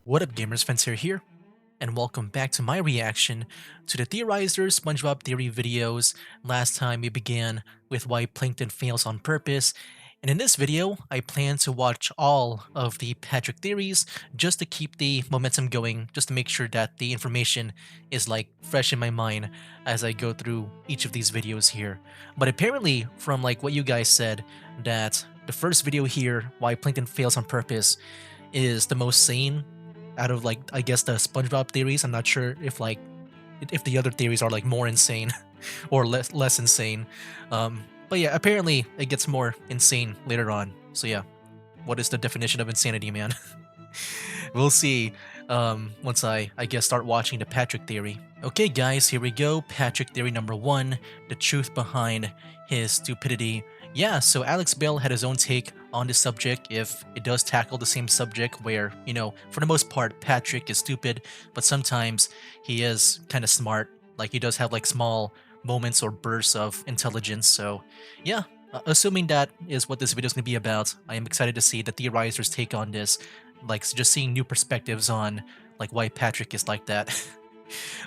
What up, gamers? Fencer here, and welcome back to my reaction to the Theorizer SpongeBob theory videos. Last time we began with why plankton fails on purpose, and in this video, I plan to watch all of the Patrick theories just to keep the momentum going, just to make sure that the information is like fresh in my mind as I go through each of these videos here. But apparently, from like what you guys said, that the first video here, why plankton fails on purpose, is the most sane out of like I guess the SpongeBob theories. I'm not sure if like if the other theories are like more insane or less insane. But yeah, apparently it gets more insane later on. So yeah, what is the definition of insanity, man? We'll see once I guess start watching the Patrick theory. Okay, guys, here we go. Patrick theory number one: the truth behind his stupidity. Yeah, so Alex Bell had his own take on this subject. If it does tackle the same subject, where for the most part, Patrick is stupid, but sometimes he is kind of smart. Like he does have like small moments or bursts of intelligence. So yeah, assuming that is what this video is going to be about, I am excited to see the Theorizer's take on this, like just seeing new perspectives on like why Patrick is like that.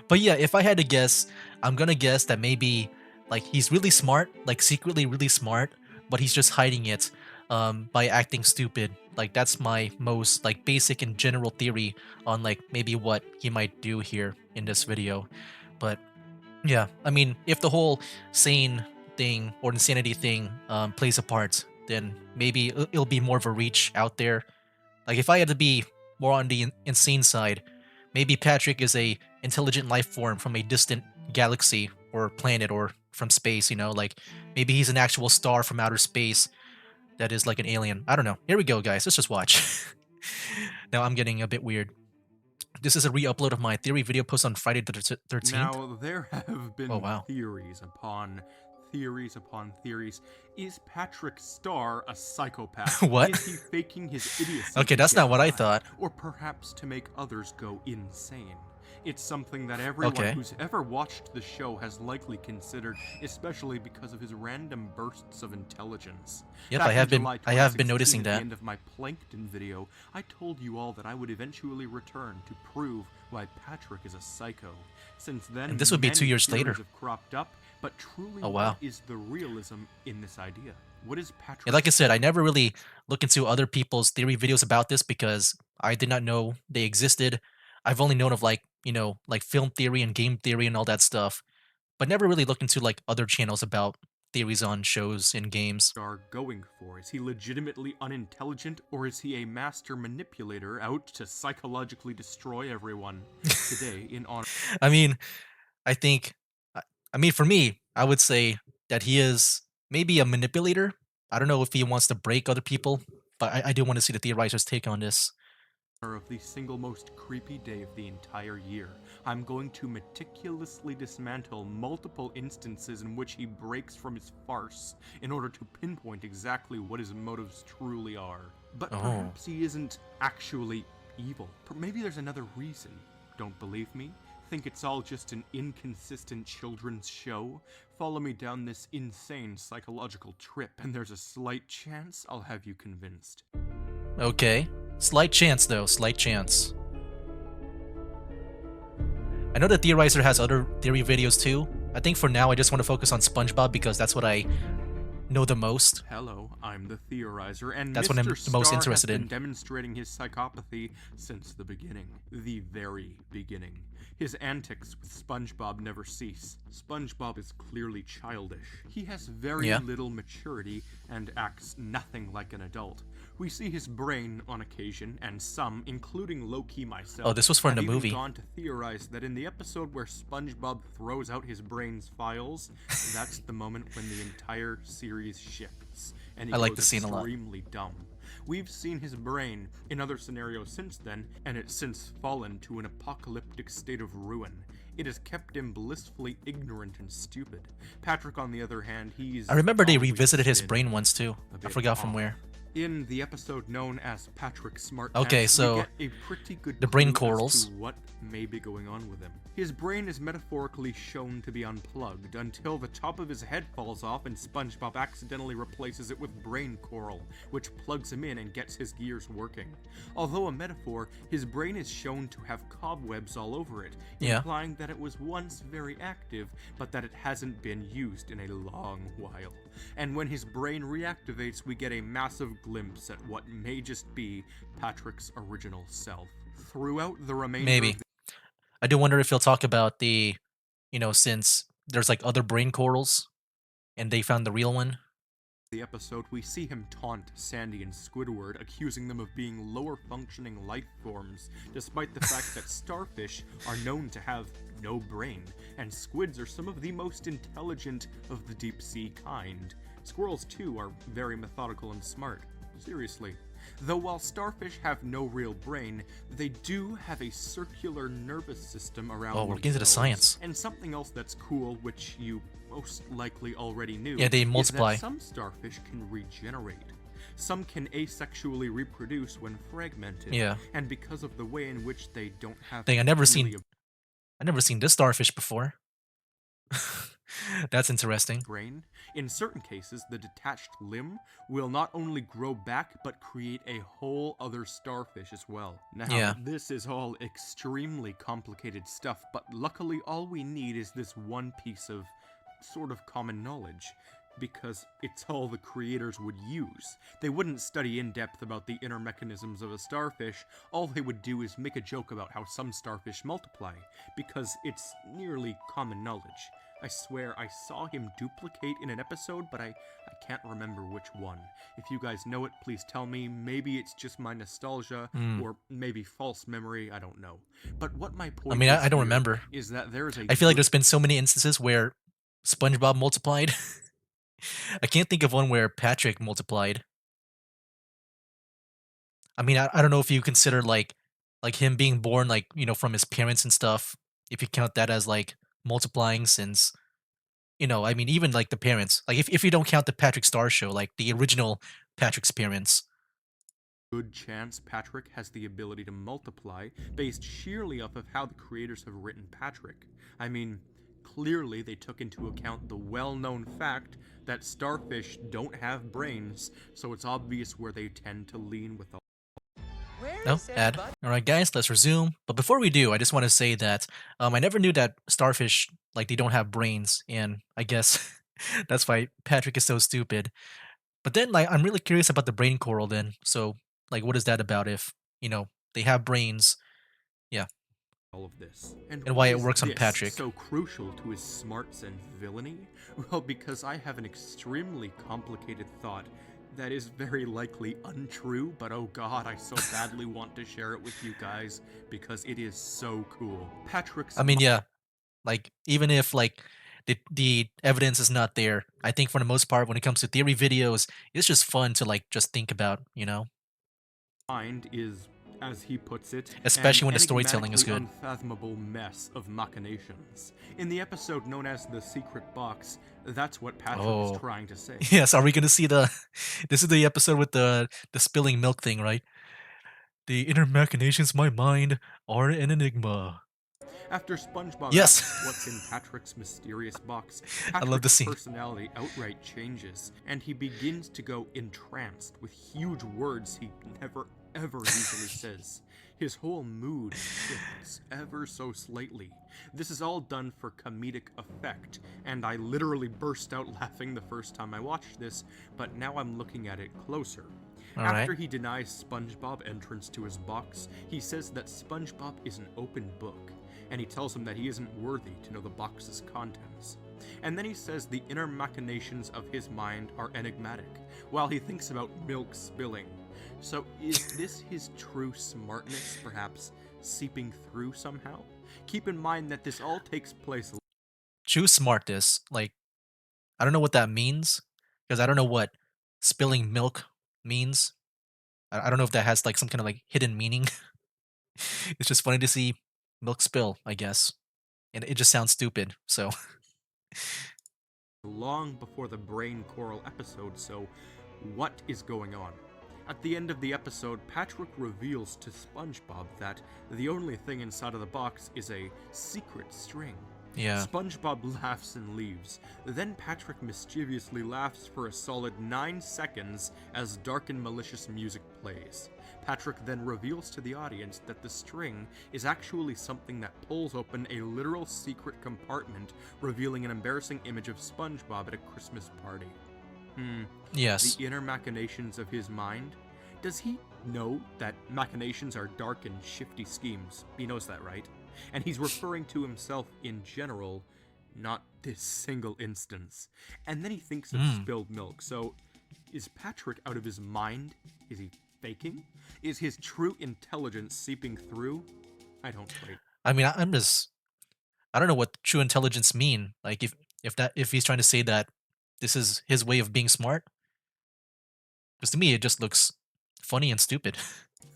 But yeah, if I had to guess, I'm gonna guess that maybe like he's really smart, like secretly really smart, but he's just hiding it by acting stupid. Like that's my most like basic and general theory on like maybe what he might do here in this video. But yeah, I mean, if the whole sane thing or insanity thing plays a part, then maybe it'll be more of a reach out there. Like if I had to be more on the insane side, maybe Patrick is a intelligent life form from a distant galaxy or planet or from space, like maybe he's an actual star from outer space that is like an alien. I don't know. Here we go, guys. Let's just watch. Now I'm getting a bit weird. This is a re-upload of my theory video post on Friday the 13th. Now, there have Oh, been wow. theories upon theories upon theories. Is Patrick Starr a psychopath? What? Is he faking his idiocy Okay, to that's get not what I by? thought. Or perhaps to make others go insane? It's something that everyone Okay. who's ever watched the show has likely considered, especially because of his random bursts of intelligence. Yep, Back I in have been July I have been 2016, noticing at that. the end of my Plankton video, I told you all that I would eventually return to prove why Patrick is a psycho. Since then, And this would be 2 many years theories later. have cropped up, but truly, Oh, wow. what is the realism in this idea? What is Patrick? Yeah, like I said, I never really look into other people's theory videos about this because I did not know they existed. I've only known of like, like film theory and game theory and all that stuff, but never really looked into like other channels about theories on shows and games. Are going for? Is he legitimately unintelligent, or is he a master manipulator out to psychologically destroy everyone? Today, in honor I mean, I think, I I mean, for me, I would say that he is maybe a manipulator. I don't know if he wants to break other people, but I do want to see the theorizer's take on this. of the single most creepy day of the entire year, I'm going to meticulously dismantle multiple instances in which he breaks from his farce in order to pinpoint exactly what his motives truly are. But Oh, perhaps he isn't actually evil. Maybe there's another reason. Don't believe me? Think it's all just an inconsistent children's show? Follow me down this insane psychological trip, and there's a slight chance I'll have you convinced. okay. Slight chance, though. Slight chance. I know that Theorizer has other theory videos too. I think for now I just want to focus on SpongeBob because that's what I know the most. Hello, I'm the Theorizer, and That's what I'm Mr. the most Star interested has been in. demonstrating his psychopathy since the beginning. The very beginning. His antics with SpongeBob never cease. SpongeBob is clearly childish. He has very Yeah. little maturity and acts nothing like an adult. We see his brain on occasion, and some, including low-key myself, Oh, this was for in have the even movie. gone to theorize that in the episode where SpongeBob throws out his brain's files, that's the moment when the entire series shifts, and he I like goes the scene a lot. extremely dumb. We've seen his brain in other scenarios since then, and it's since fallen to an apocalyptic state of ruin. It has kept him blissfully ignorant and stupid. Patrick, on the other hand, he's I remember they always revisited his been brain once too. a I bit forgot from off. where. In the episode known as Patrick's Smart Okay, Pants, we so get a pretty good the brain clue as to corals. what may be going on with him. His brain is metaphorically shown to be unplugged until the top of his head falls off and SpongeBob accidentally replaces it with brain coral, which plugs him in and gets his gears working. Although a metaphor, his brain is shown to have cobwebs all over it, Yeah. implying that it was once very active, but that it hasn't been used in a long while. And when his brain reactivates, we get a massive glimpse at what may just be Patrick's original self. Throughout the remainder Maybe. of I do wonder if he'll talk about since there's like other brain corals and they found the real one. the episode, we see him taunt Sandy and Squidward, accusing them of being lower functioning life forms, despite the fact that starfish are known to have no brain, and squids are some of the most intelligent of the deep sea kind. Squirrels, too, are very methodical and smart. Seriously. Though while starfish have no real brain, they do have a circular nervous system around Oh, we're getting to the themselves. science. And something else that's cool, which you most likely already knew, Yeah, they is multiply. that some starfish can regenerate. Some can asexually reproduce when fragmented, Yeah. and because of the way in which they don't have Thing really I never seen this starfish before. That's interesting. brain, in certain cases, the detached limb will not only grow back but create a whole other starfish as well. Now, Yeah. this is all extremely complicated stuff, but luckily all we need is this one piece of sort of common knowledge. Because it's all the creators would use. They wouldn't study in depth about the inner mechanisms of a starfish, all they would do is make a joke about how some starfish multiply, because it's nearly common knowledge. I swear I saw him duplicate in an episode, but I can't remember which one. If you guys know it, please tell me. Maybe it's just my nostalgia, Hmm. or maybe false memory, I don't know. But what my I point mean, is I don't here remember. is that there is a I feel like good there's been so many instances where SpongeBob multiplied. I can't think of one where Patrick multiplied. I mean, I don't know if you consider like him being born from his parents and stuff. If you count that as like multiplying, since I mean, even like the parents, like if you don't count the Patrick Star Show, like the original Patrick's parents. good chance Patrick has the ability to multiply based sheerly off of how the creators have written Patrick. I mean, clearly they took into account the well known fact that starfish don't have brains, so it's obvious where they tend to lean with all. No, ad. All right, guys, let's resume. But before we do, I just want to say that I never knew that starfish like they don't have brains, and I guess that's why Patrick is so stupid. But then, like, I'm really curious about the brain coral. Then, so like, what is that about? If they have brains, yeah, All of this. And and why why it is works on this Patrick? so crucial to his smarts and villainy? Well, because I have an extremely complicated thought that is very likely untrue, but oh god, I so badly want to share it with you guys because it is so cool. Patrick's I mean, yeah, like even if like the evidence is not there, I think for the most part, when it comes to theory videos, it's just fun to like just think about, mind is, as he puts it, an especially when the storytelling is enigmatically good. unfathomable mess of machinations. In the episode known as The Secret Box, that's what Patrick is Oh, trying to say. yes. Are we gonna see the? This is the episode with the spilling milk thing, right? The inner machinations of my mind are an enigma. After SpongeBob Yes, asks what's in Patrick's mysterious box, I love the Patrick's scene. personality outright changes, and he begins to go entranced with huge words he never ever usually says. His whole mood shifts ever so slightly. This is all done for comedic effect, and I literally burst out laughing the first time I watched this, but now I'm looking at it closer. All right. After he denies SpongeBob entrance to his box, he says that SpongeBob is an open book, and he tells him that he isn't worthy to know the box's contents. And then he says the inner machinations of his mind are enigmatic, while he thinks about milk spilling. So is this his true smartness, perhaps seeping through somehow? Keep in mind that this all takes place. Choose smartness. Like I don't know what that means because I don't know what spilling milk means. I don't know if that has like some kind of like hidden meaning. It's just funny to see milk spill, I guess, and it just sounds stupid. So Long before the brain coral episode, so what is going on? At the end of the episode, Patrick reveals to SpongeBob that the only thing inside of the box is a secret string. Yeah. SpongeBob laughs and leaves. Then Patrick mischievously laughs for a solid 9 seconds as dark and malicious music plays. Patrick then reveals to the audience that the string is actually something that pulls open a literal secret compartment, revealing an embarrassing image of SpongeBob at a Christmas party. Yes. The inner machinations of his mind? Does he know that machinations are dark and shifty schemes? He knows that, right? And he's referring to himself in general, not this single instance. And then he thinks of spilled milk. So, is Patrick out of his mind? Is he faking? Is his true intelligence seeping through? I don't quite. I mean, I don't know what true intelligence mean. Like if he's trying to say that this is his way of being smart, because to me it just looks funny and stupid.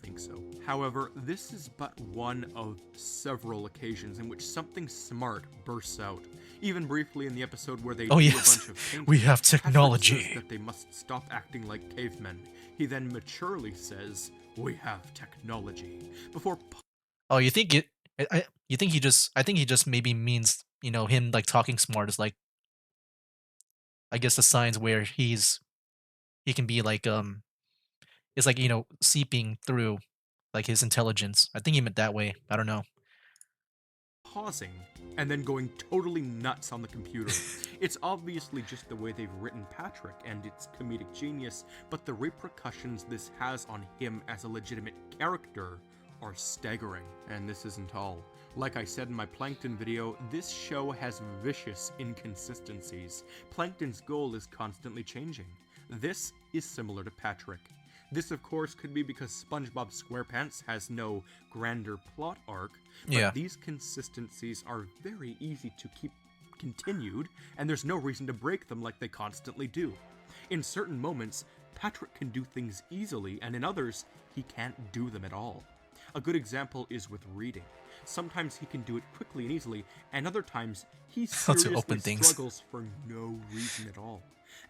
Think so. However, this is but one of several occasions in which something smart bursts out. Even briefly in the episode where they Oh do yes, a bunch of painting, we have Patrick technology. says that they must stop acting like cavemen. He then maturely says, "We have technology," before Oh, you think it? You think he just? I think he just maybe means him like talking smart is like I guess the signs where he can be like it's like seeping through like his intelligence. I think he meant that way. I don't know. pausing and then going totally nuts on the computer. It's obviously just the way they've written Patrick and its comedic genius, but the repercussions this has on him as a legitimate character are staggering. And this isn't all. Like I said in my Plankton video, this show has vicious inconsistencies. Plankton's goal is constantly changing. This is similar to Patrick. This, of course, could be because SpongeBob SquarePants has no grander plot arc, but Yeah. these consistencies are very easy to keep continued, and there's no reason to break them like they constantly do. In certain moments, Patrick can do things easily, and in others, he can't do them at all. A good example is with reading. Sometimes he can do it quickly and easily, and other times he How to seriously open things. struggles for no reason at all.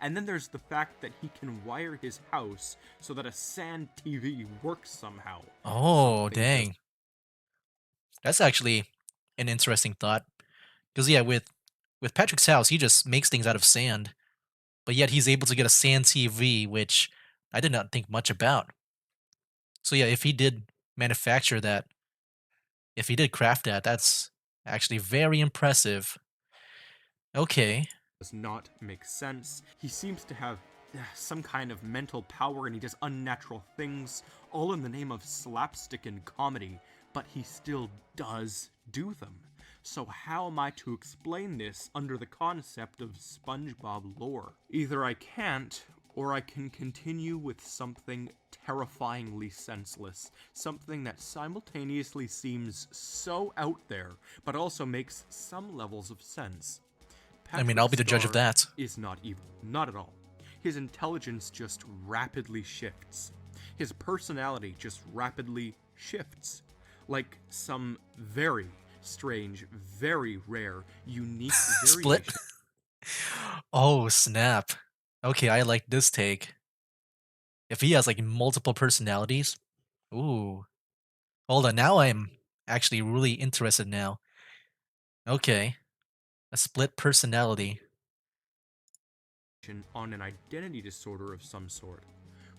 And then there's the fact that he can wire his house so that a sand TV works somehow. Oh, Something dang. just That's actually an interesting thought. Because yeah, with Patrick's house, he just makes things out of sand, but yet he's able to get a sand TV, which I did not think much about. So yeah, if he did manufacture that, if he did craft that, that's actually very impressive. Okay. does not make sense. He seems to have some kind of mental power and he does unnatural things, all in the name of slapstick and comedy, but he still does do them. So how am I to explain this under the concept of SpongeBob lore? Either I can't, or I can continue with something terrifyingly senseless, something that simultaneously seems so out there, but also makes some levels of sense. I mean, I'll be the Patrick judge of Star that. is not evil, not at all. His intelligence just rapidly shifts. His personality just rapidly shifts. Like some very strange, very rare, unique Split. variation Oh, snap. Okay, I like this take. If he has like multiple personalities, ooh. Hold on, now I'm actually really interested now. Okay, a split personality. on an identity disorder of some sort.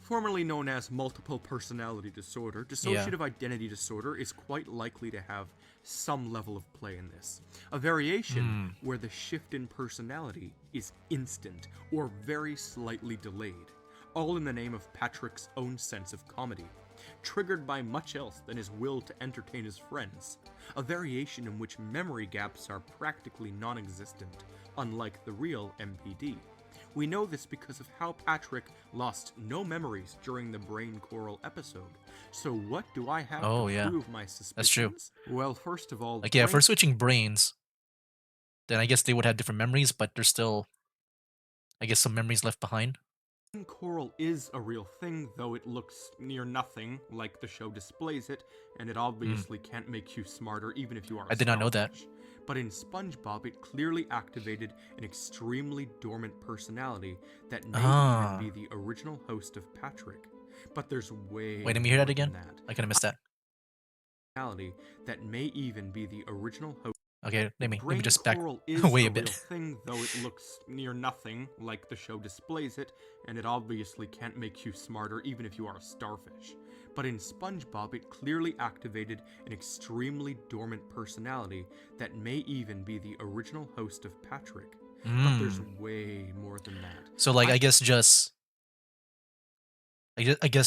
Formerly known as multiple personality disorder, Yeah. dissociative identity disorder is quite likely to have some level of play in this. A variation where the shift in personality is instant or very slightly delayed, all in the name of Patrick's own sense of comedy, triggered by much else than his will to entertain his friends. A variation in which memory gaps are practically non-existent, unlike the real MPD. We know this because of how Patrick lost no memories during the brain coral episode. So what do I have Oh, to yeah. prove my That's true. suspicions? Well, first of all, Like, yeah, if we're switching brains, then I guess they would have different memories, but there's still, I guess, some memories left behind. brain coral is a real thing, though it looks near nothing like the show displays it, and it obviously can't make you smarter even if you are a I did not know that. starfish. But in SpongeBob, it clearly activated an extremely dormant personality that may Ah. even be the original host of Patrick. But there's Wait, way let me hear that more again. than that. I kind of missed that. Reality that may even be the original host. Okay, The let me brain just back coral is away a a bit. real thing, though it looks near nothing like the show displays it, and it obviously can't make you smarter even if you are a starfish. But in SpongeBob, it clearly activated an extremely dormant personality that may even be the original host of Patrick. But there's Mm. way more than that. So like, I I guess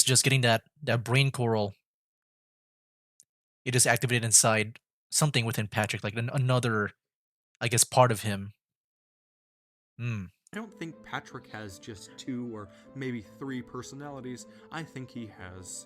just getting that brain coral, it just activated inside something within Patrick, like another, I guess, part of him. Hmm. I don't think Patrick has just 2 or maybe 3 personalities. I think he has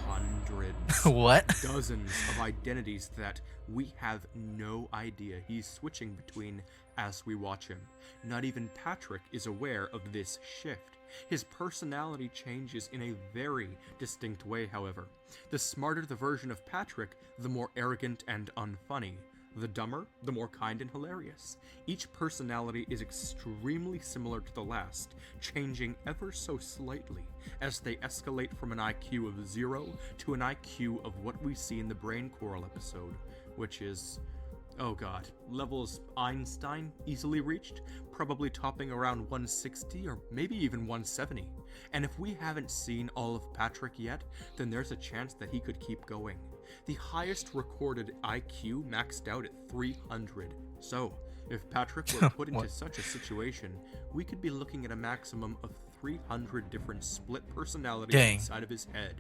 hundreds, What? dozens of identities that we have no idea he's switching between as we watch him. Not even Patrick is aware of this shift. His personality changes in a very distinct way, however. The smarter the version of Patrick, the more arrogant and unfunny. The dumber, the more kind and hilarious. Each personality is extremely similar to the last, changing ever so slightly as they escalate from an IQ of 0 to an IQ of what we see in the Brain Coral episode, which is, oh god, levels Einstein easily reached, probably topping around 160 or maybe even 170. And if we haven't seen all of Patrick yet, then there's a chance that he could keep going. The highest recorded IQ maxed out at 300. So, if Patrick were put into What? such a situation, we could be looking at a maximum of 300 different split personalities Dang. inside of his head,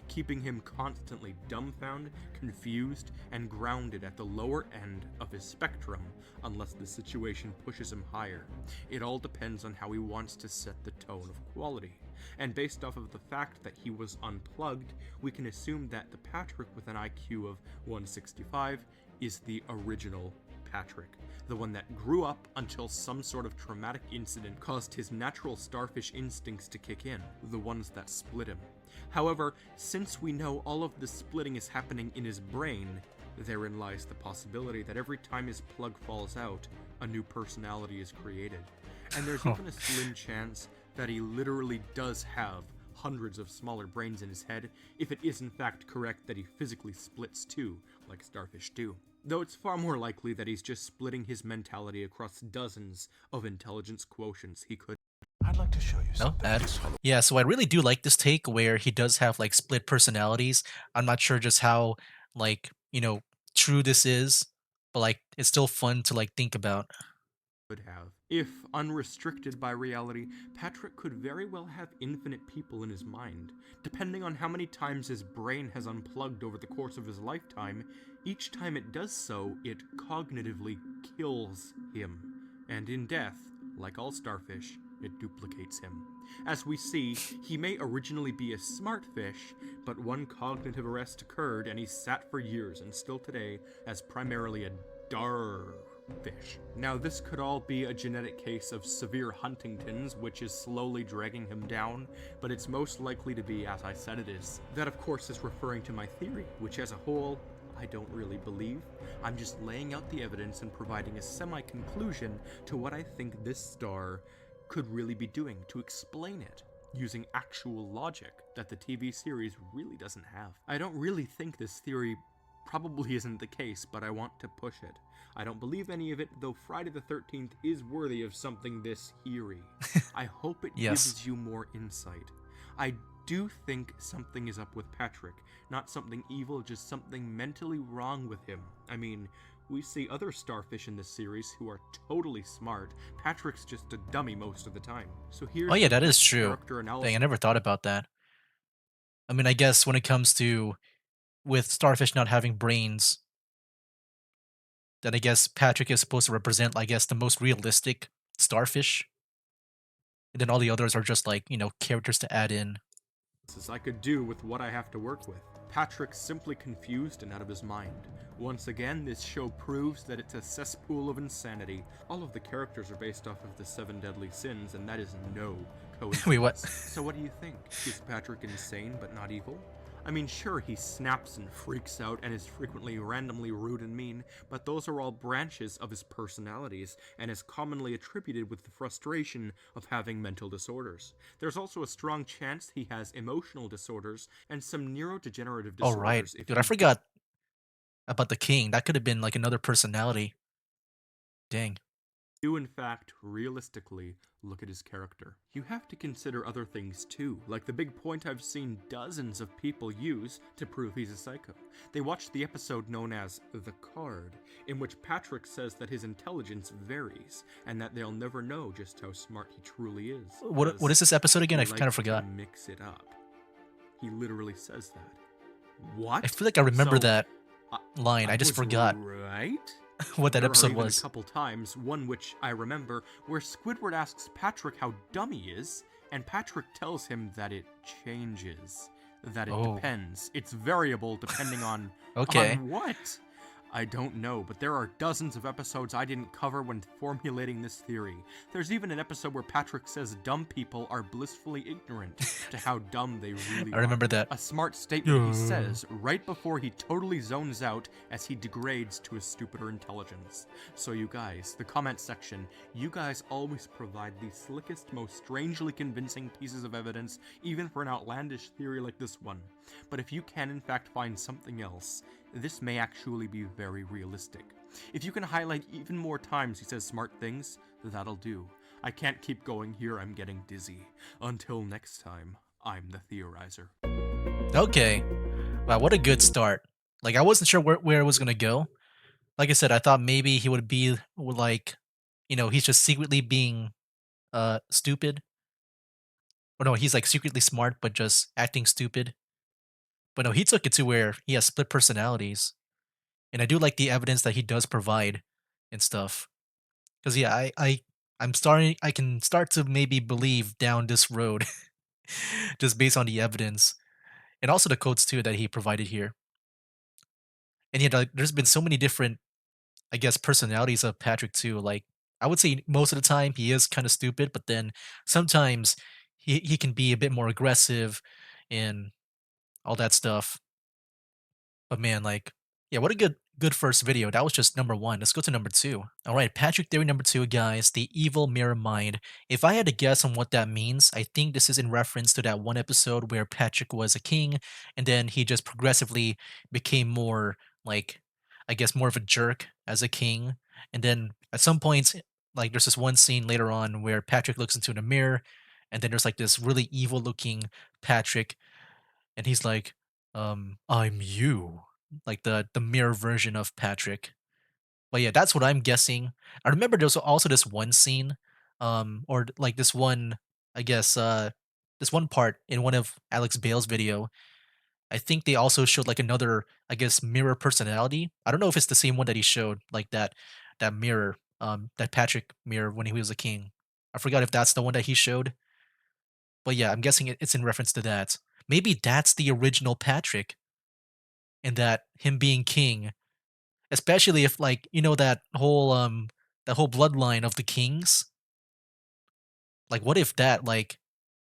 keeping him constantly dumbfounded, confused, and grounded at the lower end of his spectrum, unless the situation pushes him higher. It all depends on how he wants to set the tone of quality. And based off of the fact that he was unplugged, we can assume that the Patrick with an IQ of 165 is the original Patrick, the one that grew up until some sort of traumatic incident caused his natural starfish instincts to kick in, the ones that split him. However, since we know all of the splitting is happening in his brain, therein lies the possibility that every time his plug falls out, a new personality is created. And there's even a slim chance that he literally does have hundreds of smaller brains in his head, if it is in fact correct that he physically splits too, like starfish do. Though it's far more likely that he's just splitting his mentality across dozens of intelligence quotients he could. I'd like to show you No, something. add. Yeah, so I really do like this take where he does have like split personalities. I'm not sure just how like, true this is, but like it's still fun to like think about. Have. If unrestricted by reality, Patrick could very well have infinite people in his mind. Depending on how many times his brain has unplugged over the course of his lifetime, each time it does so, it cognitively kills him. And in death, like all starfish, it duplicates him. As we see, he may originally be a smart fish, but one cognitive arrest occurred and he sat for years and still today as primarily a fish. Now, this could all be a genetic case of severe Huntington's, which is slowly dragging him down, but it's most likely to be as I said it is. That, of course, is referring to my theory, which as a whole, I don't really believe. I'm just laying out the evidence and providing a semi-conclusion to what I think this star could really be doing to explain it, using actual logic that the TV series really doesn't have. I don't really think this theory probably isn't the case, but I want to push it. I don't believe any of it, though Friday the 13th is worthy of something this eerie. I hope it Yes. gives you more insight. I do think something is up with Patrick. Not something evil, just something mentally wrong with him. I mean, we see other starfish in this series who are totally smart. Patrick's just a dummy most of the time. So here's Oh yeah, the that is quick true. character analysis. Dang, I never thought about that. I mean, I guess when it comes to with starfish not having brains, then I guess Patrick is supposed to represent, I guess, the most realistic starfish. And then all the others are just like, characters to add in. As I could do with what I have to work with. Patrick's simply confused and out of his mind. Once again, this show proves that it's a cesspool of insanity. All of the characters are based off of the 7 deadly sins, and that is no coincidence. Wait, what? So what do you think? Is Patrick insane but not evil? I mean, sure, he snaps and freaks out and is frequently randomly rude and mean, but those are all branches of his personalities and is commonly attributed with the frustration of having mental disorders. There's also a strong chance he has emotional disorders and some neurodegenerative Oh, right. disorders if Dude, I you do forgot about the king. That could have been like another personality. Dang. do in fact realistically look at his character. You have to consider other things too, like the big point I've seen dozens of people use to prove he's a psycho. They watched the episode known as The Card, in which Patrick says that his intelligence varies, and that they'll never know just how smart he truly is, What because is this episode again? he I kind of likes to forgot. mix it up. He literally says that. I What? feel like I remember So, that I, line. I I just was forgot right? what that There are episode even a was. couple times, one which I remember, where Squidward asks Patrick how dumb he is, and Patrick tells him that it changes. That it Oh, depends. It's variable depending on. okay. On what? I don't know, but there are dozens of episodes I didn't cover when formulating this theory. There's even an episode where Patrick says dumb people are blissfully ignorant to how dumb they really I are. remember that. A smart statement he says right before he totally zones out as he degrades to a stupider intelligence. So you guys, the comment section, you guys always provide the slickest, most strangely convincing pieces of evidence, even for an outlandish theory like this one. But if you can in fact find something else, this may actually be very realistic. If you can highlight even more times he says smart things, that'll do. I can't keep going here, I'm getting dizzy. Until next time, I'm the Theorizer. Okay. Wow, what a good start. Like, I wasn't sure where it was going to go. Like I said, I thought maybe he would be like, he's just secretly being stupid. Or no, he's like secretly smart, but just acting stupid. But no, he took it to where he has split personalities. And I do like the evidence that he does provide and stuff. Because yeah, I can start to maybe believe down this road just based on the evidence and also the codes too that he provided here. And yet, like, there's been so many different, I guess, personalities of Patrick too. Like, I would say most of the time he is kind of stupid, but then sometimes he can be a bit more aggressive and all that stuff. But man, like, yeah, what a good first video. That was just number one. Let's go to number two. All right, Patrick theory number two, guys, the evil mirror mind. If I had to guess on what that means, I think this is in reference to that one episode where Patrick was a king, and then he just progressively became more like, I guess, more of a jerk as a king. And then at some points, like there's this one scene later on where Patrick looks into the mirror, and then there's like this really evil looking Patrick and he's like, "I'm you," like the mirror version of Patrick. But yeah, that's what I'm guessing. I remember there was also this one scene, or like this one, I guess, this one part in one of Alex Bale's video. I think they also showed like another, I guess, mirror personality. I don't know if it's the same one that he showed, like that mirror, that Patrick mirror when he was a king. I forgot if that's the one that he showed, but yeah, I'm guessing it's in reference to that. Maybe that's the original Patrick, and that him being king, especially if like that whole bloodline of the kings. Like, what if that like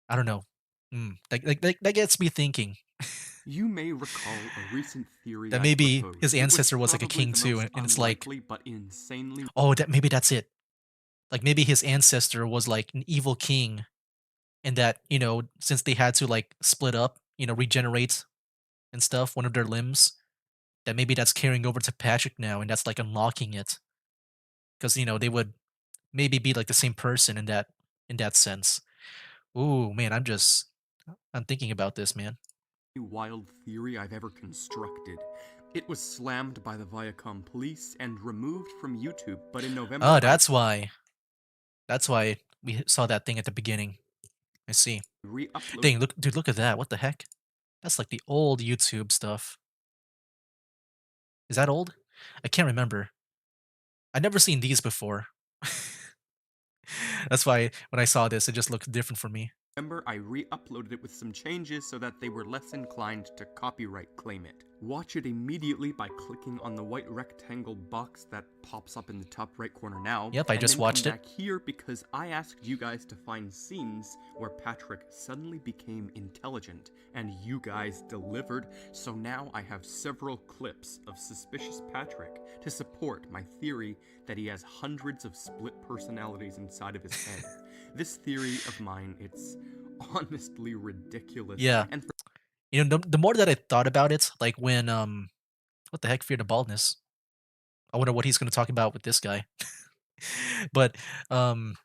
I don't know. That gets me thinking You may recall a recent theory that I maybe his proposed. It was ancestor was like a probably king the too, most and it's like, unlikely but insanely. oh, that maybe that's it. Like maybe his ancestor was like an evil king, and that since they had to like split up, regenerate and stuff, one of their limbs, that maybe that's carrying over to Patrick now, and that's like unlocking it because they would maybe be like the same person in that sense. Ooh, man, I'm thinking about this, man. Wild theory I've ever constructed. It was slammed by the Viacom police and removed from YouTube, but in Oh, November I that's why. That's why we saw that thing at the beginning. I see. re-uploaded Dang, look, dude, look at that. What the heck? That's like the old YouTube stuff. Is that old? I can't remember. I've never seen these before. That's why when I saw this, it just looked different for me. I re-uploaded it with some changes so that they were less inclined to copyright claim it. Watch it immediately by clicking on the white rectangle box that pops up in the top right corner now, Yep, I and just then come watched it. back here because I asked you guys to find scenes where Patrick suddenly became intelligent, and you guys delivered, so now I have several clips of suspicious Patrick to support my theory that he has hundreds of split personalities inside of his head. This theory of mine, it's honestly ridiculous, Yeah. and You know, the more that I thought about it, like when what the heck, Fear the Baldness. I wonder what he's gonna talk about with this guy. But um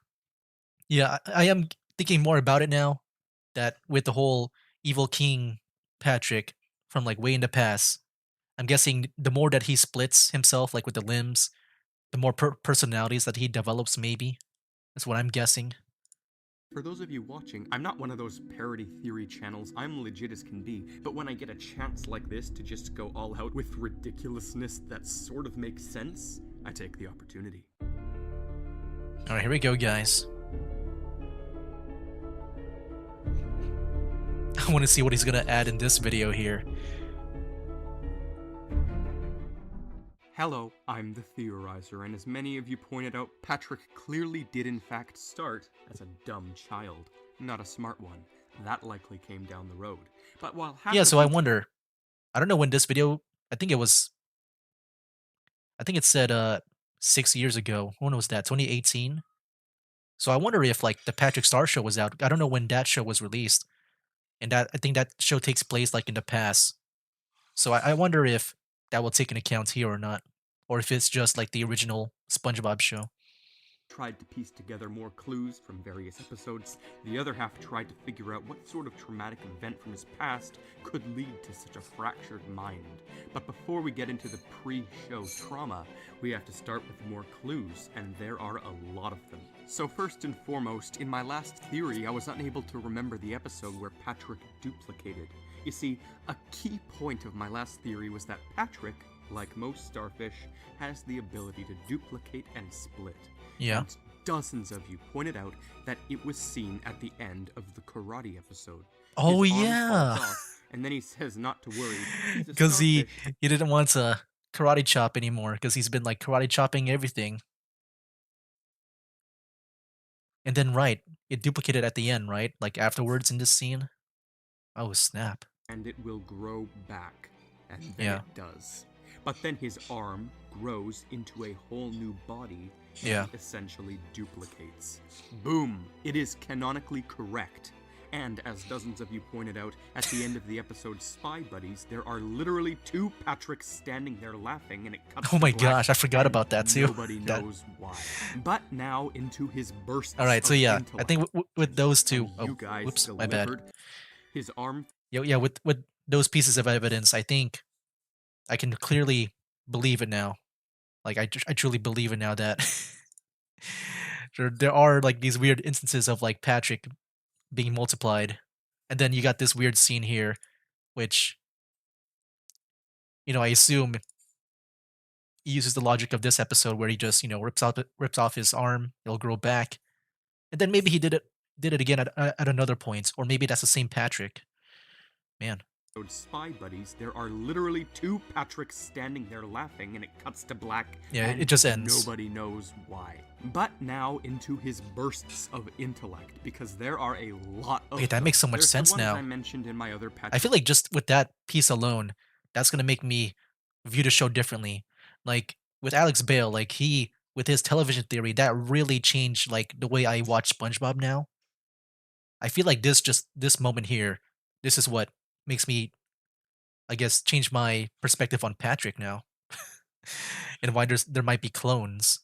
yeah, I am thinking more about it now that with the whole evil king Patrick from like way in the past, I'm guessing the more that he splits himself, like with the limbs, the more personalities that he develops, maybe. That's what I'm guessing. for those of you watching, I'm not one of those parody theory channels, I'm legit as can be, but when I get a chance like this to just go all out with ridiculousness that sort of makes sense, I take the opportunity. All right, here we go, guys. I want to see what he's gonna add in this video here. Hello, I'm the Theorizer, and as many of you pointed out, Patrick clearly did in fact start as a dumb child, not a smart one. That likely came down the road. But while half Yeah, of so I you wonder. I don't know when this video. I think it was. I think it said 6 years ago. When was that? 2018. So I wonder if like the Patrick Star Show was out. I don't know when that show was released, and that I think that show takes place like in the past. So I wonder if that will take into account here or not, or if it's just like the original SpongeBob show. tried to piece together more clues from various episodes, the other half tried to figure out what sort of traumatic event from his past could lead to such a fractured mind. But before we get into the pre-show trauma, we have to start with more clues, and there are a lot of them. So first and foremost, in my last theory, I was unable to remember the episode where Patrick duplicated. You see, a key point of my last theory was that Patrick, like most starfish, has the ability to duplicate and split. Yeah. And dozens of you pointed out that it was seen at the end of the karate episode. Oh His arm yeah, falls off, and then he says not to worry, he's a because starfish. he didn't want to karate chop anymore because he's been like karate chopping everything. And then right, it duplicated at the end, right? Like afterwards in this scene. Oh snap! And it will grow back. And then Yeah, it does. But then his arm grows into a whole new body and yeah. he essentially duplicates. Boom! It is canonically correct. And as dozens of you pointed out, at the end of the episode Spy Buddies, there are literally two Patricks standing there laughing and it cuts Oh to my black gosh, I forgot and about that too. nobody That. knows why. But now into his bursts All right, so of yeah, I intellect. think with those two. And Oh, you guys whoops, my bad. delivered. His arm Yeah, yeah. With those pieces of evidence, I think I can clearly believe it now. Like I truly believe it now that there are like these weird instances of like Patrick being multiplied, and then you got this weird scene here, which I assume he uses the logic of this episode where he just rips off his arm, it'll grow back, and then maybe he did it again at another point, or maybe that's the same Patrick. Man, Spy Buddies, there are literally two Patricks standing there laughing and it cuts to black yeah, it and just ends. nobody knows why. But now into his bursts of intellect, because there are a lot of Wait, that them. makes so much There's sense the ones I now. mentioned in my other Patrick I feel like just with that piece alone, that's gonna make me view the show differently. Like with Alex Bale, like he with his television theory, that really changed like the way I watch SpongeBob now. I feel like this moment here, this is what makes me, I guess, change my perspective on Patrick now, and why there might be clones.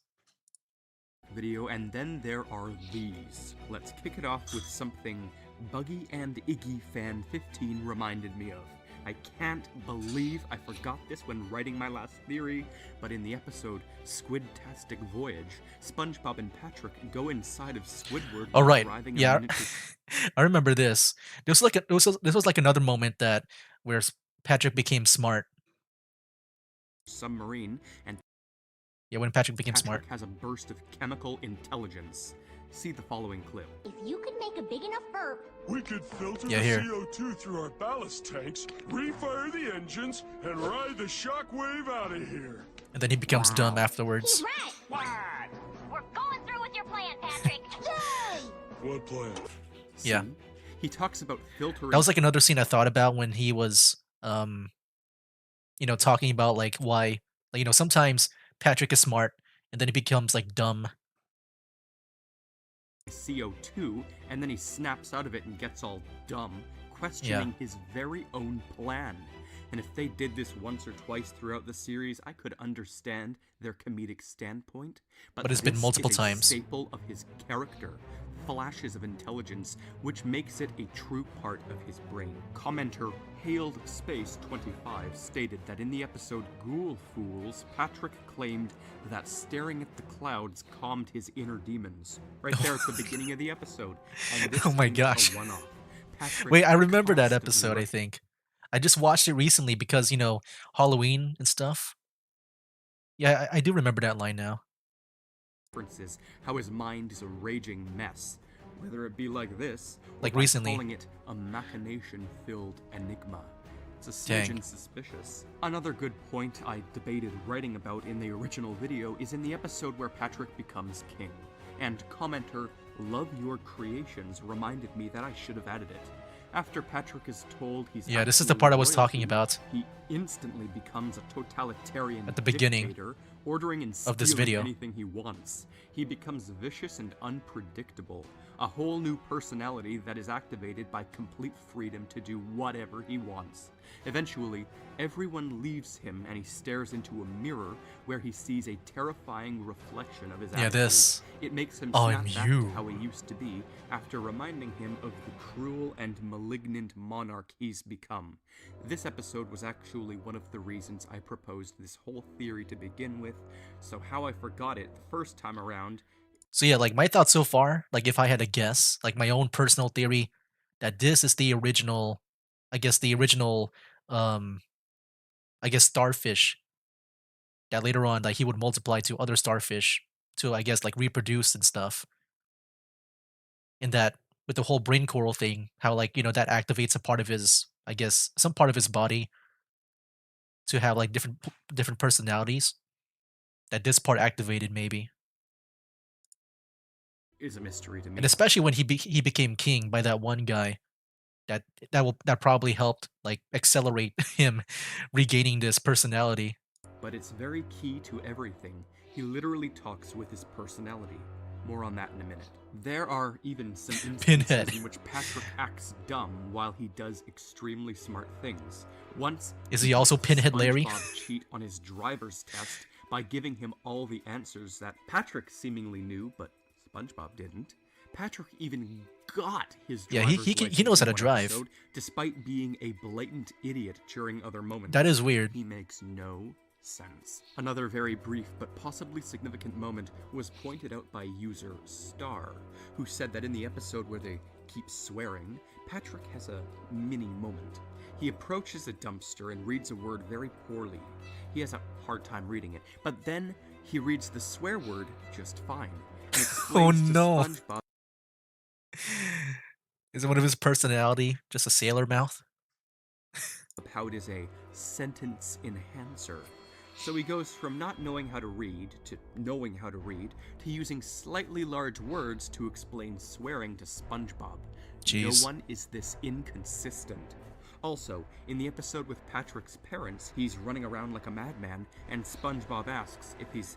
video, and then there are these. Let's kick it off with something Buggy and Iggy Fan 15 reminded me of. I can't believe I forgot this when writing my last theory, but in the episode Squid-tastic Voyage, SpongeBob and Patrick go inside of Squidward All while right, driving a yeah, miniature I remember this. This was like another moment that where Patrick became smart. submarine, and Yeah, when Patrick became smart. Patrick has a burst of chemical intelligence. See the following clip. If you could make a big enough burp, We could filter Yeah, the here. CO2 through our ballast tanks, refire the engines, and ride the shockwave out of here. And then he becomes dumb he's afterwards. right. What? We're going through with your plan, Patrick. Yay! What plan? Yeah. See? He talks about filtering. That was like another scene I thought about when he was, talking about like why, sometimes Patrick is smart and then he becomes like dumb. CO2, and then he snaps out of it and gets all dumb, questioning his very own plan. And if they did this once or twice throughout the series, I could understand their comedic standpoint. But it's been this multiple is a times. staple of his character, flashes of intelligence, which makes it a true part of his brain. Commenter Hailed Space 25 stated that in the episode Ghoul Fools, Patrick claimed that staring at the clouds calmed his inner demons. Right there at the beginning of the episode. And this Oh my ain't gosh. a one-off. Patrick Wait, I remember that constantly episode, I think. I just watched it recently because, Halloween and stuff. Yeah, I do remember that line now. references how his mind is a raging mess, whether it be like this, or Like by recently. calling it a machination-filled enigma. It's a Dang. smidgen suspicious. Another good point I debated writing about in the original video is in the episode where Patrick becomes king, and commenter Love Your Creations reminded me that I should have added it. After Patrick is told he's Yeah, this is the actually part I was talking royalty, about he instantly becomes a totalitarian at the beginning dictator, ordering and of this stealing video. anything he wants. He becomes vicious and unpredictable, a whole new personality that is activated by complete freedom to do whatever he wants. Eventually, everyone leaves him and he stares into a mirror where he sees a terrifying reflection of his Yeah, attitude. this. It makes him Oh, snap I'm back you. to how he used to be after reminding him of the cruel and malignant monarch he's become. This episode was actually one of the reasons I proposed this whole theory to begin with, so how I forgot it the first time around. So yeah, like my thoughts so far, like if I had to guess, like my own personal theory, that this is the original, um, starfish that later on, like he would multiply to other starfish to, I guess, like reproduce and stuff. And that with the whole brain coral thing, how like, that activates a part of his, I guess, some part of his body to have like different personalities. That this part activated maybe. Is a mystery to me. And especially when he became king by that one guy, that probably helped like accelerate him regaining this personality. But it's very key to everything. He literally talks with his personality. More on that in a minute. There are even some instances Pinhead. in which Patrick acts dumb while he does extremely smart things. Once, Is he also makes Pinhead Larry? SpongeBob cheat on his driver's test by giving him all the answers that Patrick seemingly knew, but SpongeBob didn't. Patrick even got his Yeah, driver's he license knows how in to one drive. episode, despite being a blatant idiot during other moments. That is weird. He makes no sense. Another very brief but possibly significant moment was pointed out by user Star, who said that in the episode where they keep swearing, Patrick has a mini moment. He approaches a dumpster and reads a word very poorly. He has a hard time reading it, but then he reads the swear word just fine. And explains to no. SpongeBob Is it one of his personality just a sailor mouth? how it is a sentence enhancer. So he goes from not knowing how to read to knowing how to read to using slightly large words to explain swearing to SpongeBob. Jeez. No one is this inconsistent. Also, in the episode with Patrick's parents, he's running around like a madman, and SpongeBob asks if he's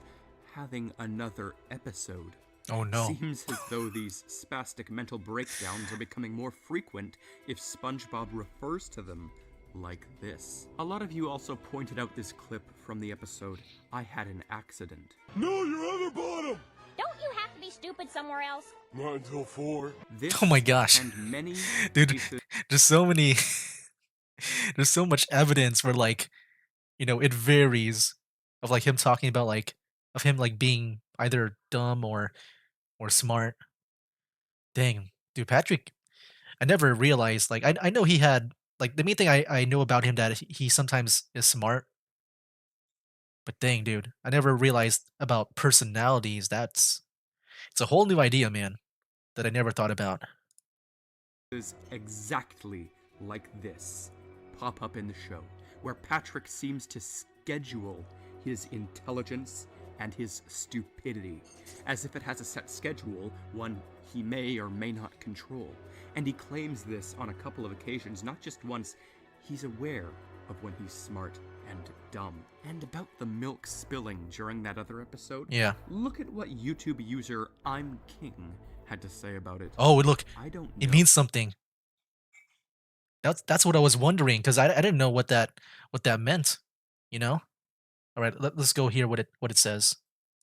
having another episode. Oh no. Seems as though these spastic mental breakdowns are becoming more frequent if SpongeBob refers to them like this. A lot of you also pointed out this clip from the episode I Had an Accident. No, you're on the bottom! Don't you have to be stupid somewhere else? Not until 4. This Oh my gosh. and many Dude, pieces there's so many there's so much evidence where like, it varies of like him talking about like of him like being either dumb or smart. Dang. Dude, Patrick, I never realized like I know he had like the main thing I know about him that he sometimes is smart. But dang, dude, I never realized about personalities. It's a whole new idea, man. that I never thought about. Is exactly like this pop up in the show, where Patrick seems to schedule his intelligence and his stupidity, as if it has a set schedule, one he may or may not control. And he claims this on a couple of occasions, not just once. He's aware of when he's smart and dumb. And about the milk spilling during that other episode, Yeah. look at what YouTube user I'm King had to say about it. Oh, look, I don't it know. means something. That's what I was wondering because I didn't know what that meant. You know. All right, let's go hear what it says.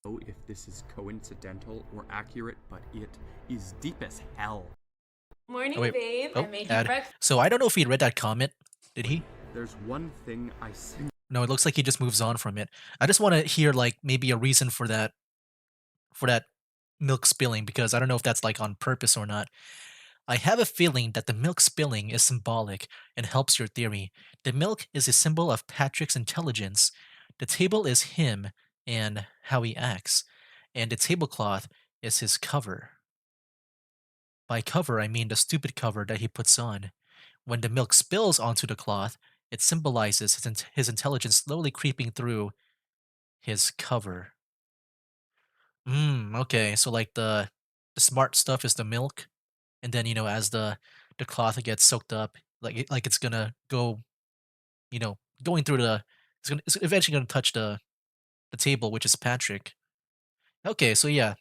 Know if this is coincidental or accurate, but it is deep as hell. Morning, Oh, wait. babe. Oh, I made you ad. breakfast. So I don't know if he read that comment. Did he? There's one thing I simply No, it looks like he just moves on from it. I just want to hear like maybe a reason for that milk spilling because I don't know if that's like on purpose or not. I have a feeling that the milk spilling is symbolic and helps your theory. The milk is a symbol of Patrick's intelligence. The table is him and how he acts, and the tablecloth is his cover. By cover, I mean the stupid cover that he puts on. When the milk spills onto the cloth, it symbolizes his intelligence slowly creeping through his cover. Okay. So like the smart stuff is the milk, and then as the cloth gets soaked up, like it's gonna go, going through it's eventually gonna touch the table, which is Patrick. Okay, so yeah,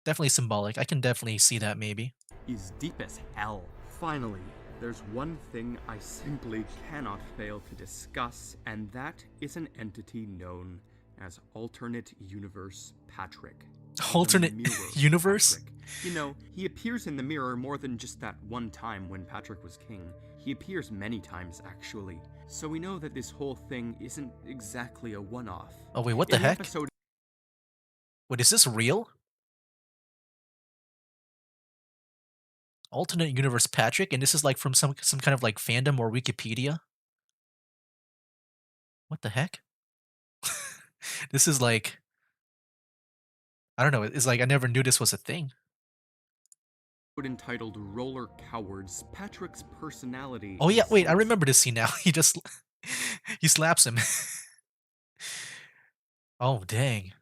definitely symbolic. I can definitely see that maybe. is deep as hell. Finally, there's one thing I simply cannot fail to discuss, and that is an entity known as Alternate Universe Patrick. The Alternate Mirror universe? Patrick. You know, he appears in the mirror more than just that one time when Patrick was king. He appears many times, actually. So we know that this whole thing isn't exactly a one-off. Oh wait, what the In heck? episode Wait, is this real? Alternate universe Patrick, and this is like from some kind of like fandom or Wikipedia. What the heck? This is like I don't know. It's like I never knew this was a thing. entitled Roller Cowards, Patrick's personality Oh yeah, is wait, I so remember this scene now. He just he slaps him. Oh dang.